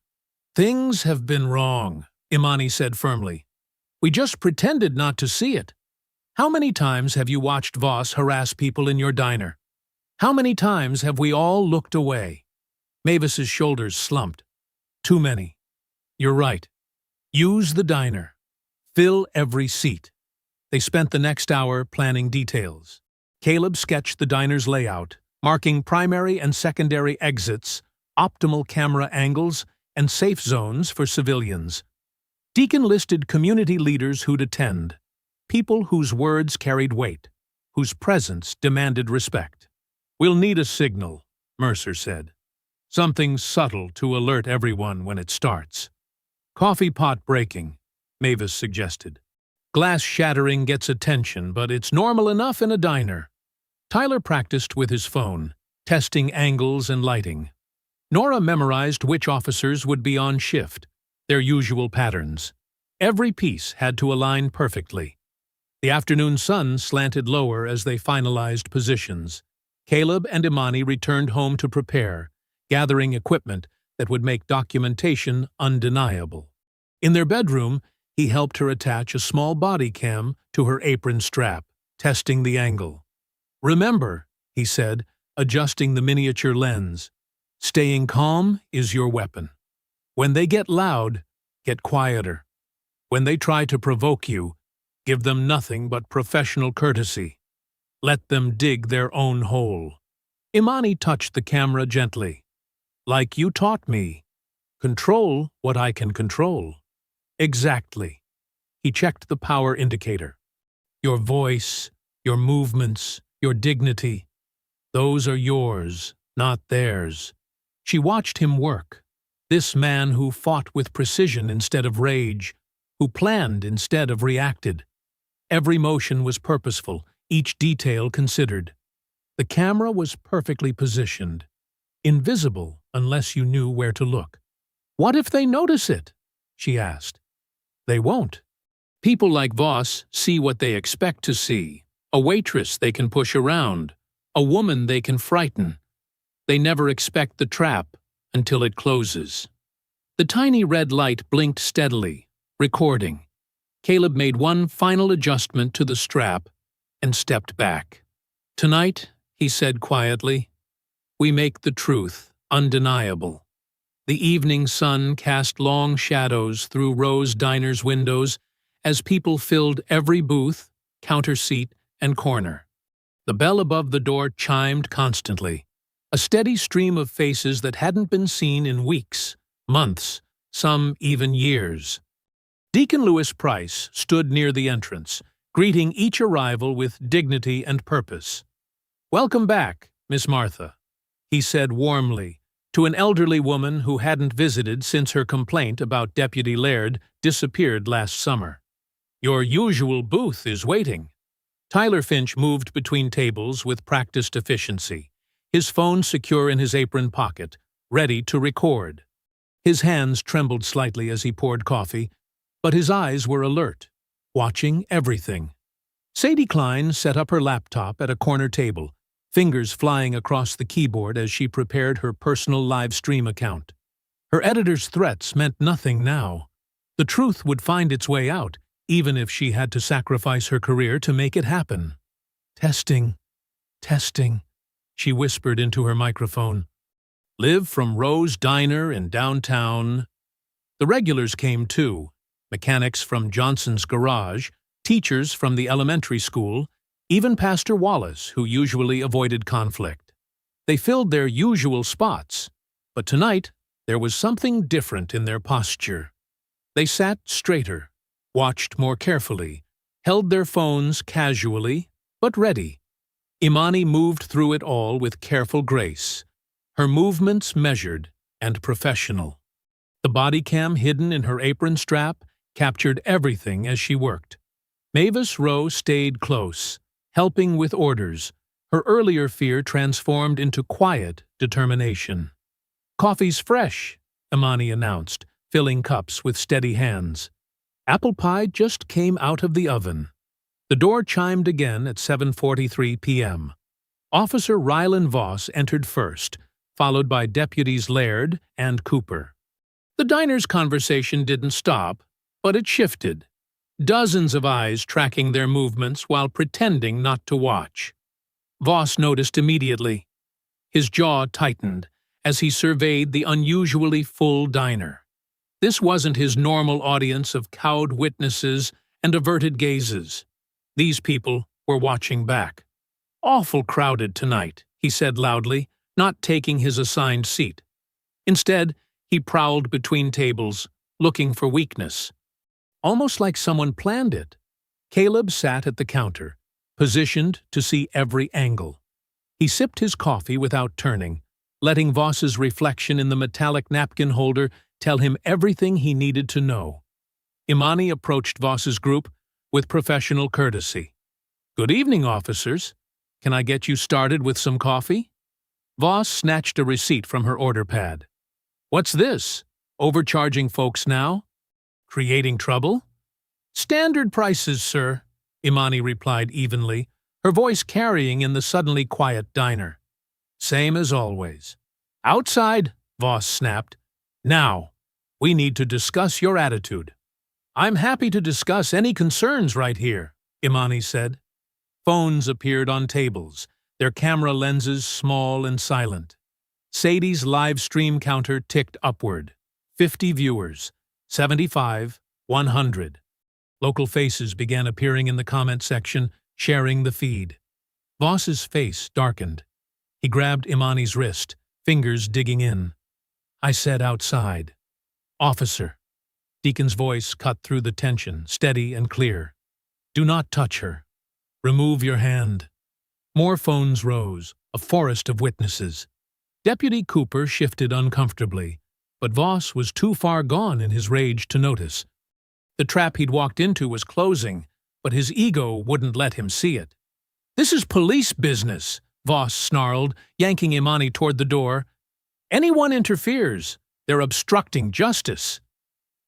"Things have been wrong," Imani said firmly. "We just pretended not to see it. How many times have you watched Voss harass people in your diner? How many times have we all looked away?" Mavis's shoulders slumped. "Too many. You're right. Use the diner. Fill every seat." They spent the next hour planning details. Caleb sketched the diner's layout, marking primary and secondary exits, optimal camera angles, and safe zones for civilians. Deacon listed community leaders who'd attend, people whose words carried weight, whose presence demanded respect. "We'll need a signal," Mercer said. "Something subtle to alert everyone when it starts." "Coffee pot breaking," Mavis suggested. "Glass shattering gets attention, but it's normal enough in a diner." Tyler practiced with his phone, testing angles and lighting. Nora memorized which officers would be on shift, their usual patterns. Every piece had to align perfectly. The afternoon sun slanted lower as they finalized positions. Caleb and Imani returned home to prepare, gathering equipment that would make documentation undeniable. In their bedroom, he helped her attach a small body cam to her apron strap, testing the angle. "Remember," he said, adjusting the miniature lens, "staying calm is your weapon. When they get loud, get quieter. When they try to provoke you, give them nothing but professional courtesy. Let them dig their own hole." Imani touched the camera gently. "Like you taught me. Control what I can control." "Exactly." He checked the power indicator. "Your voice, your movements, your dignity. Those are yours, not theirs." She watched him work. This man who fought with precision instead of rage, who planned instead of reacted. Every motion was purposeful, each detail considered. The camera was perfectly positioned, invisible unless you knew where to look. "What if they notice it?" she asked. "They won't. People like Voss see what they expect to see. A waitress they can push around, a woman they can frighten. They never expect the trap until it closes." The tiny red light blinked steadily, recording. Caleb made one final adjustment to the strap and stepped back. "Tonight," he said quietly, "we make the truth undeniable." The evening sun cast long shadows through Rose Diner's windows as people filled every booth, counter seat, and corner. The bell above the door chimed constantly, a steady stream of faces that hadn't been seen in weeks, months, some even years. Deacon Lewis Price stood near the entrance, greeting each arrival with dignity and purpose. "Welcome back, Miss Martha," he said warmly, to an elderly woman who hadn't visited since her complaint about Deputy Laird disappeared last summer. "Your usual booth is waiting." Tyler Finch moved between tables with practiced efficiency, his phone secure in his apron pocket, ready to record. His hands trembled slightly as he poured coffee, but his eyes were alert, watching everything. Sadie Klein set up her laptop at a corner table, fingers flying across the keyboard as she prepared her personal live stream account. Her editor's threats meant nothing now. The truth would find its way out, even if she had to sacrifice her career to make it happen. "Testing, testing," she whispered into her microphone. "Live from Rose Diner in downtown." The regulars came too, mechanics from Johnson's garage, teachers from the elementary school, even Pastor Wallace, who usually avoided conflict. They filled their usual spots, but tonight there was something different in their posture. They sat straighter, watched more carefully, held their phones casually, but ready. Imani moved through it all with careful grace, her movements measured and professional. The body cam hidden in her apron strap captured everything as she worked. Mavis Rowe stayed close, helping with orders, her earlier fear transformed into quiet determination. "Coffee's fresh," Imani announced, filling cups with steady hands. "Apple pie just came out of the oven." The door chimed again at 7:43 p.m. Officer Rylan Voss entered first, followed by Deputies Laird and Cooper. The diner's conversation didn't stop, but it shifted. Dozens of eyes tracking their movements while pretending not to watch. Voss noticed immediately. His jaw tightened as he surveyed the unusually full diner. This wasn't his normal audience of cowed witnesses and averted gazes. These people were watching back. "Awful crowded tonight," he said loudly, not taking his assigned seat. Instead, he prowled between tables, looking for weakness. Almost like someone planned it. Caleb sat at the counter, positioned to see every angle. He sipped his coffee without turning, letting Voss's reflection in the metallic napkin holder tell him everything he needed to know. Imani approached Voss's group with professional courtesy. "Good evening, officers. Can I get you started with some coffee?" Voss snatched a receipt from her order pad. "What's this? Overcharging folks now? Creating trouble?" "Standard prices, sir," Imani replied evenly, her voice carrying in the suddenly quiet diner. "Same as always." "Outside," Voss snapped. "Now, we need to discuss your attitude." "I'm happy to discuss any concerns right here," Imani said. Phones appeared on tables, their camera lenses small and silent. Sadie's live stream counter ticked upward. 50 viewers, 75, 100. Local faces began appearing in the comment section, sharing the feed. Voss's face darkened. He grabbed Imani's wrist, fingers digging in. "I said outside." "Officer." Deacon's voice cut through the tension, steady and clear. "Do not touch her. Remove your hand." More phones rose, a forest of witnesses. Deputy Cooper shifted uncomfortably, but Voss was too far gone in his rage to notice. The trap he'd walked into was closing, but his ego wouldn't let him see it. "This is police business," Voss snarled, yanking Imani toward the door. "Anyone interferes, they're obstructing justice."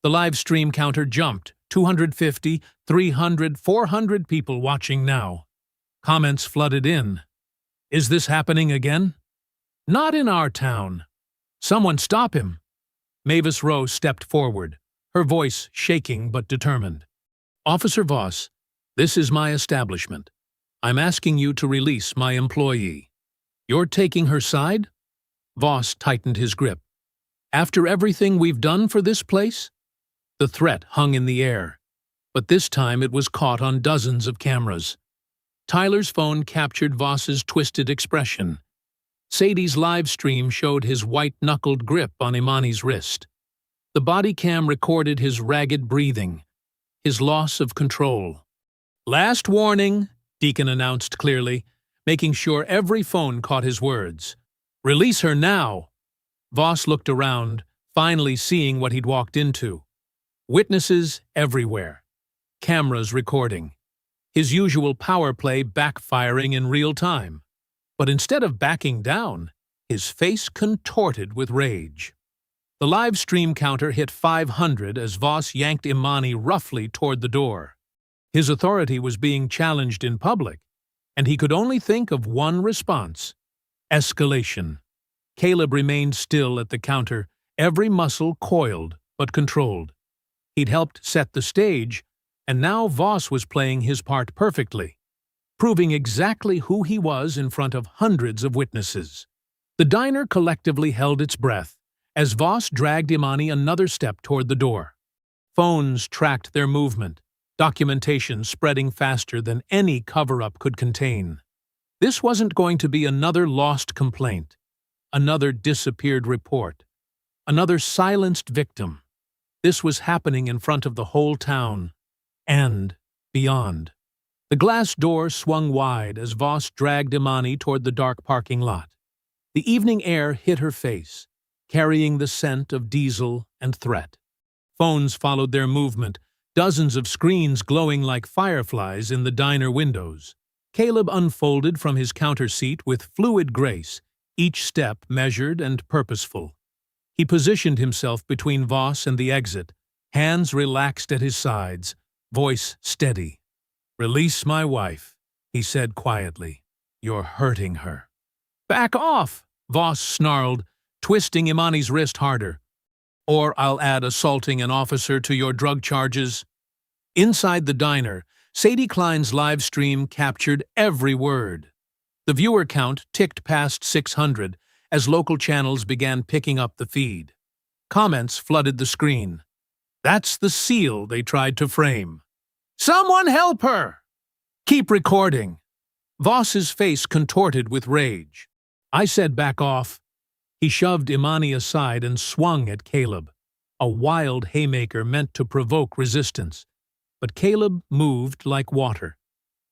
The live stream counter jumped, 250, 300, 400 people watching now. Comments flooded in. "Is this happening again?" "Not in our town." "Someone stop him." Mavis Rowe stepped forward, her voice shaking but determined. "Officer Voss, this is my establishment. I'm asking you to release my employee." "You're taking her side?" Voss tightened his grip. "After everything we've done for this place?" The threat hung in the air, but this time it was caught on dozens of cameras. Tyler's phone captured Voss's twisted expression. Sadie's live stream showed his white-knuckled grip on Imani's wrist. The body cam recorded his ragged breathing, his loss of control. "Last warning," Deacon announced clearly, making sure every phone caught his words. "Release her now." Voss looked around, finally seeing what he'd walked into. Witnesses everywhere. Cameras recording. His usual power play backfiring in real time. But instead of backing down, his face contorted with rage. The live stream counter hit 500 as Voss yanked Imani roughly toward the door. His authority was being challenged in public, and he could only think of one response: escalation. Caleb remained still at the counter, every muscle coiled but controlled. He'd helped set the stage, and now Voss was playing his part perfectly, proving exactly who he was in front of hundreds of witnesses. The diner collectively held its breath as Voss dragged Imani another step toward the door. Phones tracked their movement, documentation spreading faster than any cover-up could contain. This wasn't going to be another lost complaint, another disappeared report, another silenced victim. This was happening in front of the whole town, and beyond. The glass door swung wide as Voss dragged Imani toward the dark parking lot. The evening air hit her face, carrying the scent of diesel and threat. Phones followed their movement, dozens of screens glowing like fireflies in the diner windows. Caleb unfolded from his counter seat with fluid grace, each step measured and purposeful. He positioned himself between Voss and the exit, hands relaxed at his sides, voice steady. "Release my wife," he said quietly. "You're hurting her." "Back off!" Voss snarled, twisting Imani's wrist harder. "Or I'll add assaulting an officer to your drug charges." Inside the diner, Sadie Klein's live stream captured every word. The viewer count ticked past 600 as local channels began picking up the feed. Comments flooded the screen. "That's the seal they tried to frame." "Someone help her!" "Keep recording." Voss's face contorted with rage. "I said back off." He shoved Imani aside and swung at Caleb, a wild haymaker meant to provoke resistance. But Caleb moved like water.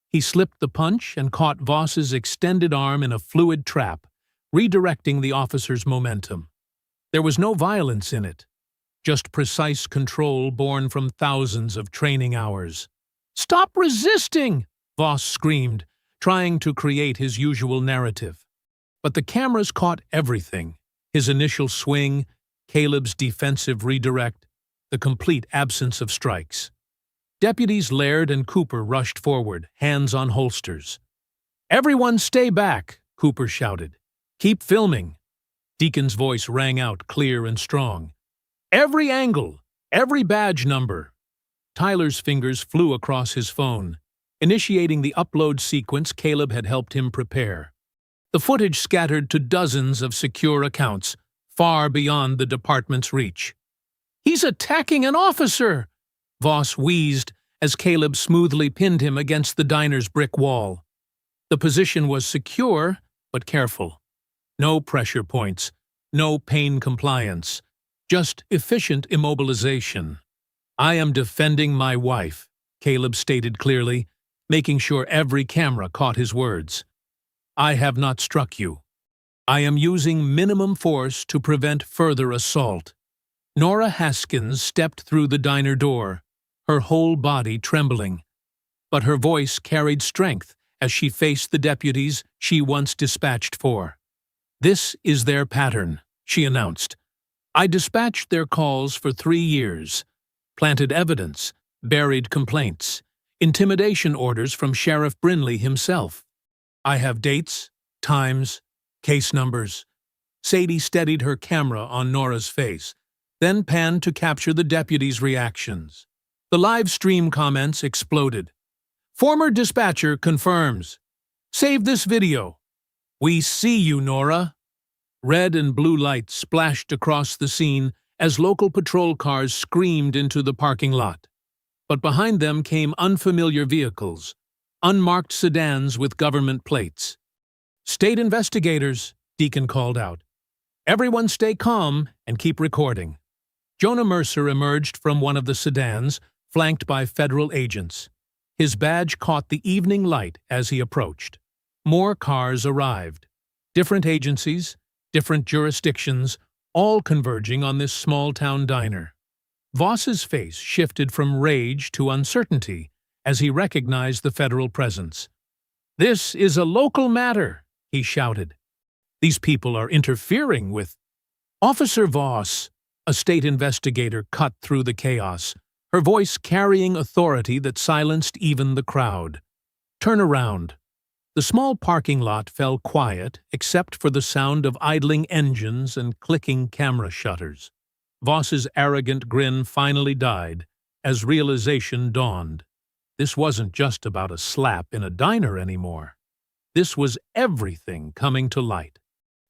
He slipped the punch and caught Voss's extended arm in a fluid trap, redirecting the officer's momentum. There was no violence in it, just precise control born from thousands of training hours. "Stop resisting!" Voss screamed, trying to create his usual narrative. But the cameras caught everything: his initial swing, Caleb's defensive redirect, the complete absence of strikes. Deputies Laird and Cooper rushed forward, hands on holsters. "Everyone stay back," Cooper shouted. "Keep filming." Deacon's voice rang out clear and strong. "Every angle, every badge number." Tyler's fingers flew across his phone, initiating the upload sequence Caleb had helped him prepare. The footage scattered to dozens of secure accounts, far beyond the department's reach. "He's attacking an officer!" Voss wheezed as Caleb smoothly pinned him against the diner's brick wall. The position was secure, but careful. No pressure points, no pain compliance, just efficient immobilization. "I am defending my wife," Caleb stated clearly, making sure every camera caught his words. "I have not struck you. I am using minimum force to prevent further assault." Nora Haskins stepped through the diner door, her whole body trembling. But her voice carried strength as she faced the deputies she once dispatched for. "This is their pattern," she announced. "I dispatched their calls for 3 years, planted evidence, buried complaints, intimidation orders from Sheriff Brinley himself. I have dates, times, case numbers." Sadie steadied her camera on Nora's face, then panned to capture the deputies' reactions. The live stream comments exploded. "Former dispatcher confirms. Save this video. We see you, Nora." Red and blue lights splashed across the scene as local patrol cars screamed into the parking lot. But behind them came unfamiliar vehicles, unmarked sedans with government plates. "State investigators," Deacon called out. "Everyone stay calm and keep recording." Jonah Mercer emerged from one of the sedans, flanked by federal agents. His badge caught the evening light as he approached. More cars arrived. Different agencies, different jurisdictions, all converging on this small-town diner. Voss's face shifted from rage to uncertainty as he recognized the federal presence. "This is a local matter," he shouted. "These people are interfering with—" "Officer Voss," a state investigator cut through the chaos, her voice carrying authority that silenced even the crowd. "Turn around." The small parking lot fell quiet except for the sound of idling engines and clicking camera shutters. Voss's arrogant grin finally died as realization dawned. This wasn't just about a slap in a diner anymore. This was everything coming to light.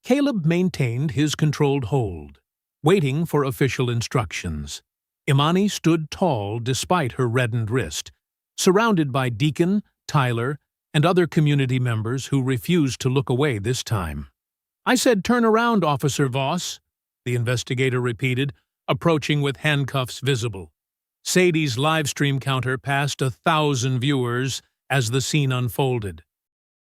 Caleb maintained his controlled hold, waiting for official instructions. Imani stood tall despite her reddened wrist, surrounded by Deacon, Tyler, and other community members who refused to look away this time. "I said turn around, Officer Voss," the investigator repeated, approaching with handcuffs visible. Sadie's livestream counter passed 1,000 viewers as the scene unfolded.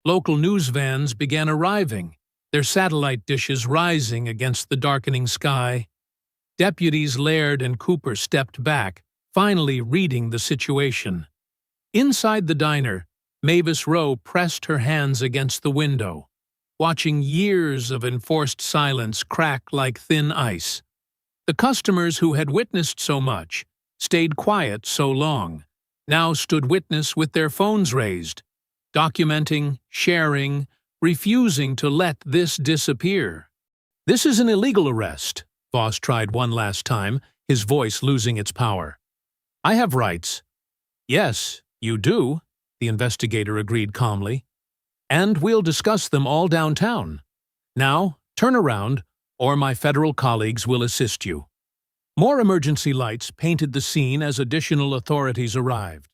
Local news vans began arriving, their satellite dishes rising against the darkening sky. Deputies Laird and Cooper stepped back, finally reading the situation. Inside the diner, Mavis Rowe pressed her hands against the window, watching years of enforced silence crack like thin ice. The customers who had witnessed so much, stayed quiet so long, now stood witness with their phones raised, documenting, sharing, refusing to let this disappear. "This is an illegal arrest," Voss tried one last time, his voice losing its power. "I have rights." "Yes, you do," the investigator agreed calmly. "And we'll discuss them all downtown. Now, turn around, or my federal colleagues will assist you." More emergency lights painted the scene as additional authorities arrived.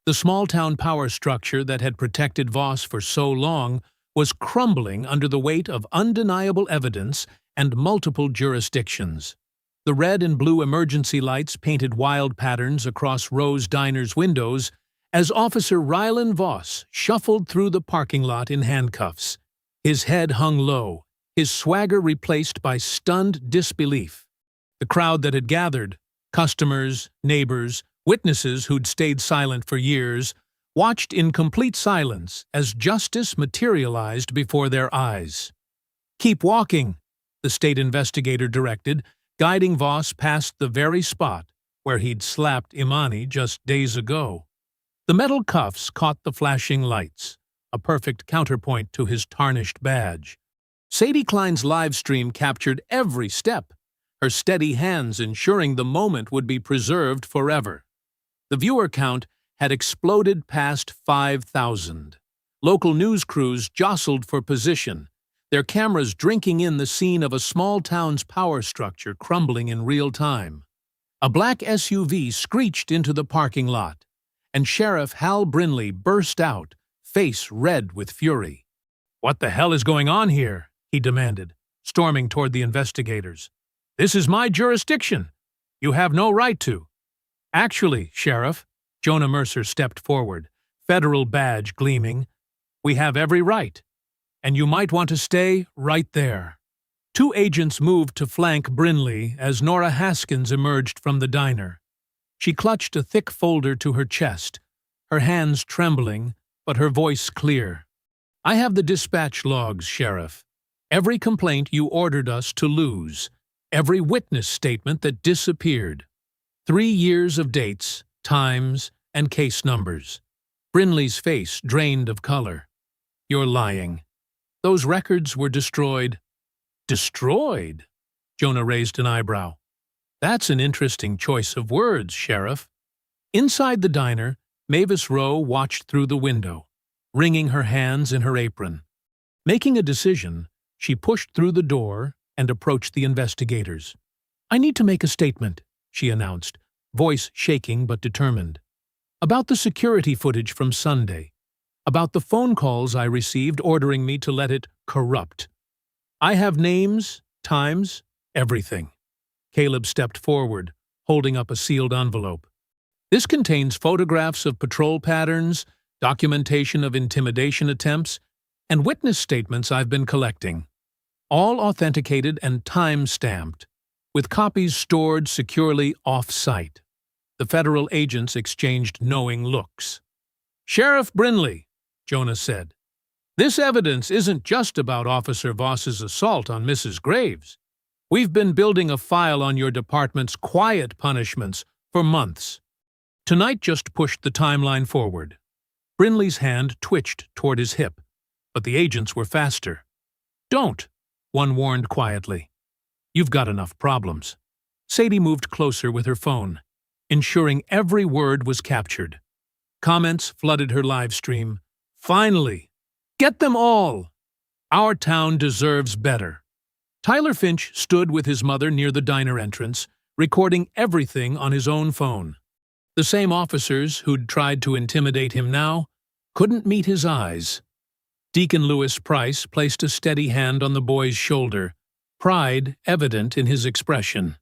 The small-town power structure that had protected Voss for so long was crumbling under the weight of undeniable evidence and multiple jurisdictions. The red and blue emergency lights painted wild patterns across Rose Diner's windows as Officer Rylan Voss shuffled through the parking lot in handcuffs. His head hung low, his swagger replaced by stunned disbelief. The crowd that had gathered, customers, neighbors, witnesses who'd stayed silent for years, watched in complete silence as justice materialized before their eyes. "Keep walking," the state investigator directed, guiding Voss past the very spot where he'd slapped Imani just days ago. The metal cuffs caught the flashing lights, a perfect counterpoint to his tarnished badge. Sadie Klein's live stream captured every step, her steady hands ensuring the moment would be preserved forever. The viewer count had exploded past 5,000. Local news crews jostled for position, their cameras drinking in the scene of a small town's power structure crumbling in real time. A black SUV screeched into the parking lot, and Sheriff Hal Brinley burst out, face red with fury. "What the hell is going on here?" he demanded, storming toward the investigators. "This is my jurisdiction. You have no right to." "Actually, Sheriff," Jonah Mercer stepped forward, federal badge gleaming, "we have every right. And you might want to stay right there." Two agents moved to flank Brinley as Nora Haskins emerged from the diner. She clutched a thick folder to her chest, her hands trembling, but her voice clear. "I have the dispatch logs, Sheriff. Every complaint you ordered us to lose, every witness statement that disappeared. 3 years of dates, times, and case numbers." Brinley's face drained of color. "You're lying. Those records were destroyed." "Destroyed?" Jonah raised an eyebrow. "That's an interesting choice of words, Sheriff." Inside the diner, Mavis Rowe watched through the window, wringing her hands in her apron. Making a decision, she pushed through the door and approached the investigators. "I need to make a statement," she announced, voice shaking but determined. "About the security footage from Sunday. About the phone calls I received ordering me to let it corrupt. I have names, times, everything." Caleb stepped forward, holding up a sealed envelope. "This contains photographs of patrol patterns, documentation of intimidation attempts, and witness statements I've been collecting. All authenticated and time-stamped, with copies stored securely off-site." The federal agents exchanged knowing looks. "Sheriff Brinley," Jonah said, "this evidence isn't just about Officer Voss's assault on Mrs. Graves. We've been building a file on your department's quiet punishments for months." Tonight just pushed the timeline forward. Brinley's hand twitched toward his hip, but the agents were faster. "Don't," one warned quietly. "You've got enough problems." Sadie moved closer with her phone, ensuring every word was captured. Comments flooded her live stream. "Finally! Get them all! Our town deserves better." Tyler Finch stood with his mother near the diner entrance, recording everything on his own phone. The same officers who'd tried to intimidate him now couldn't meet his eyes. Deacon Lewis Price placed a steady hand on the boy's shoulder, pride evident in his expression.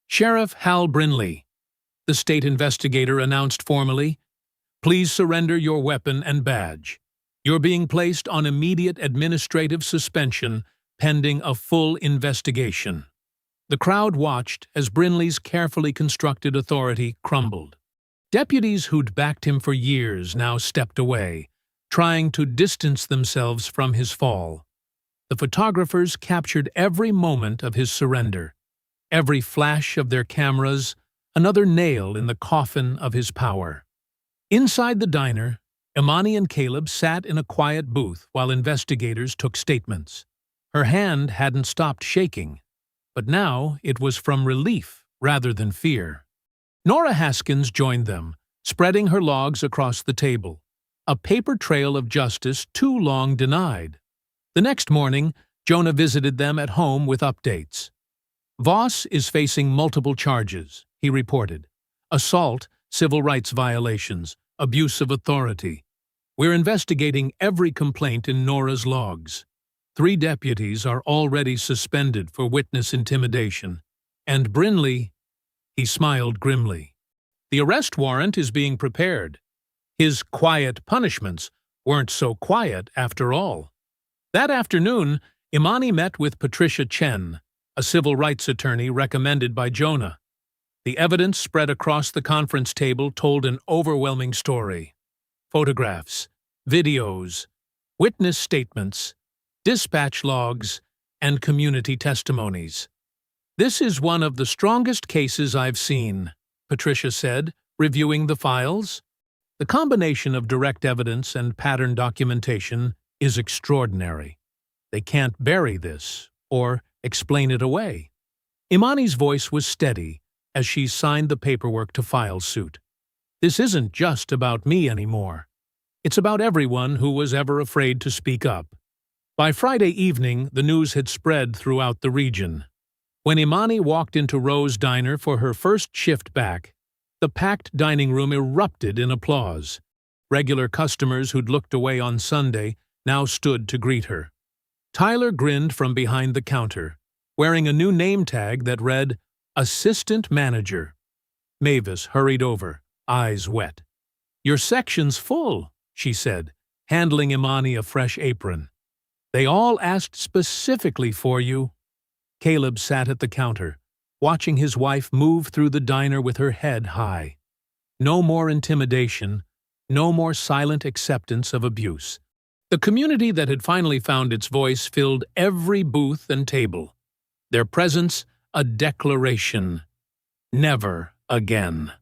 "Sheriff Hal Brinley," the state investigator announced formally, "please surrender your weapon and badge. You're being placed on immediate administrative suspension pending a full investigation." The crowd watched as Brinley's carefully constructed authority crumbled. Deputies who'd backed him for years now stepped away, trying to distance themselves from his fall. The photographers captured every moment of his surrender, every flash of their cameras, another nail in the coffin of his power. Inside the diner, Imani and Caleb sat in a quiet booth while investigators took statements. Her hand hadn't stopped shaking, but now it was from relief rather than fear. Nora Haskins joined them, spreading her logs across the table, a paper trail of justice too long denied. The next morning, Jonah visited them at home with updates. Voss is facing multiple charges, he reported. Assault, civil rights violations, abuse of authority. We're investigating every complaint in Nora's logs. 3 deputies are already suspended for witness intimidation. And Brinley, he smiled grimly. The arrest warrant is being prepared. His quiet punishments weren't so quiet after all. That afternoon, Imani met with Patricia Chen, a civil rights attorney recommended by Jonah. The evidence spread across the conference table told an overwhelming story. Photographs, videos, witness statements, dispatch logs, and community testimonies. This is one of the strongest cases I've seen, Patricia said, reviewing the files. The combination of direct evidence and pattern documentation is extraordinary. They can't bury this or explain it away. Imani's voice was steady as she signed the paperwork to file suit. This isn't just about me anymore. It's about everyone who was ever afraid to speak up. By Friday evening, the news had spread throughout the region. When Imani walked into Rose's diner for her first shift back, the packed dining room erupted in applause. Regular customers who'd looked away on Sunday now stood to greet her. Tyler grinned from behind the counter, wearing a new name tag that read, Assistant Manager. Mavis hurried over, eyes wet. Your section's full, she said, handling Imani a fresh apron. They all asked specifically for you. Caleb sat at the counter, watching his wife move through the diner with her head high. No more intimidation, no more silent acceptance of abuse. The community that had finally found its voice filled every booth and table. Their presence, a declaration. Never again.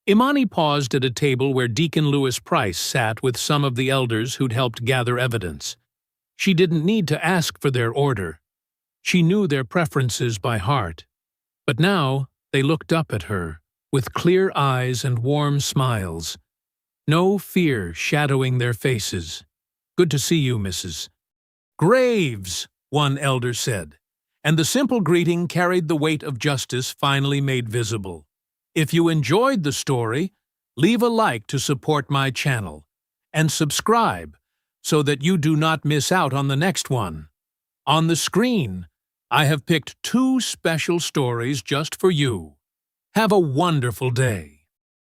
Imani paused at a table where Deacon Lewis Price sat with some of the elders who'd helped gather evidence. She didn't need to ask for their order. She knew their preferences by heart. But now they looked up at her, with clear eyes and warm smiles. No fear shadowing their faces. Good to see you, Mrs. Graves, one elder said, and the simple greeting carried the weight of justice finally made visible. If you enjoyed the story, leave a like to support my channel, and subscribe so that you do not miss out on the next one. On the screen, I have picked 2 special stories just for you. Have a wonderful day.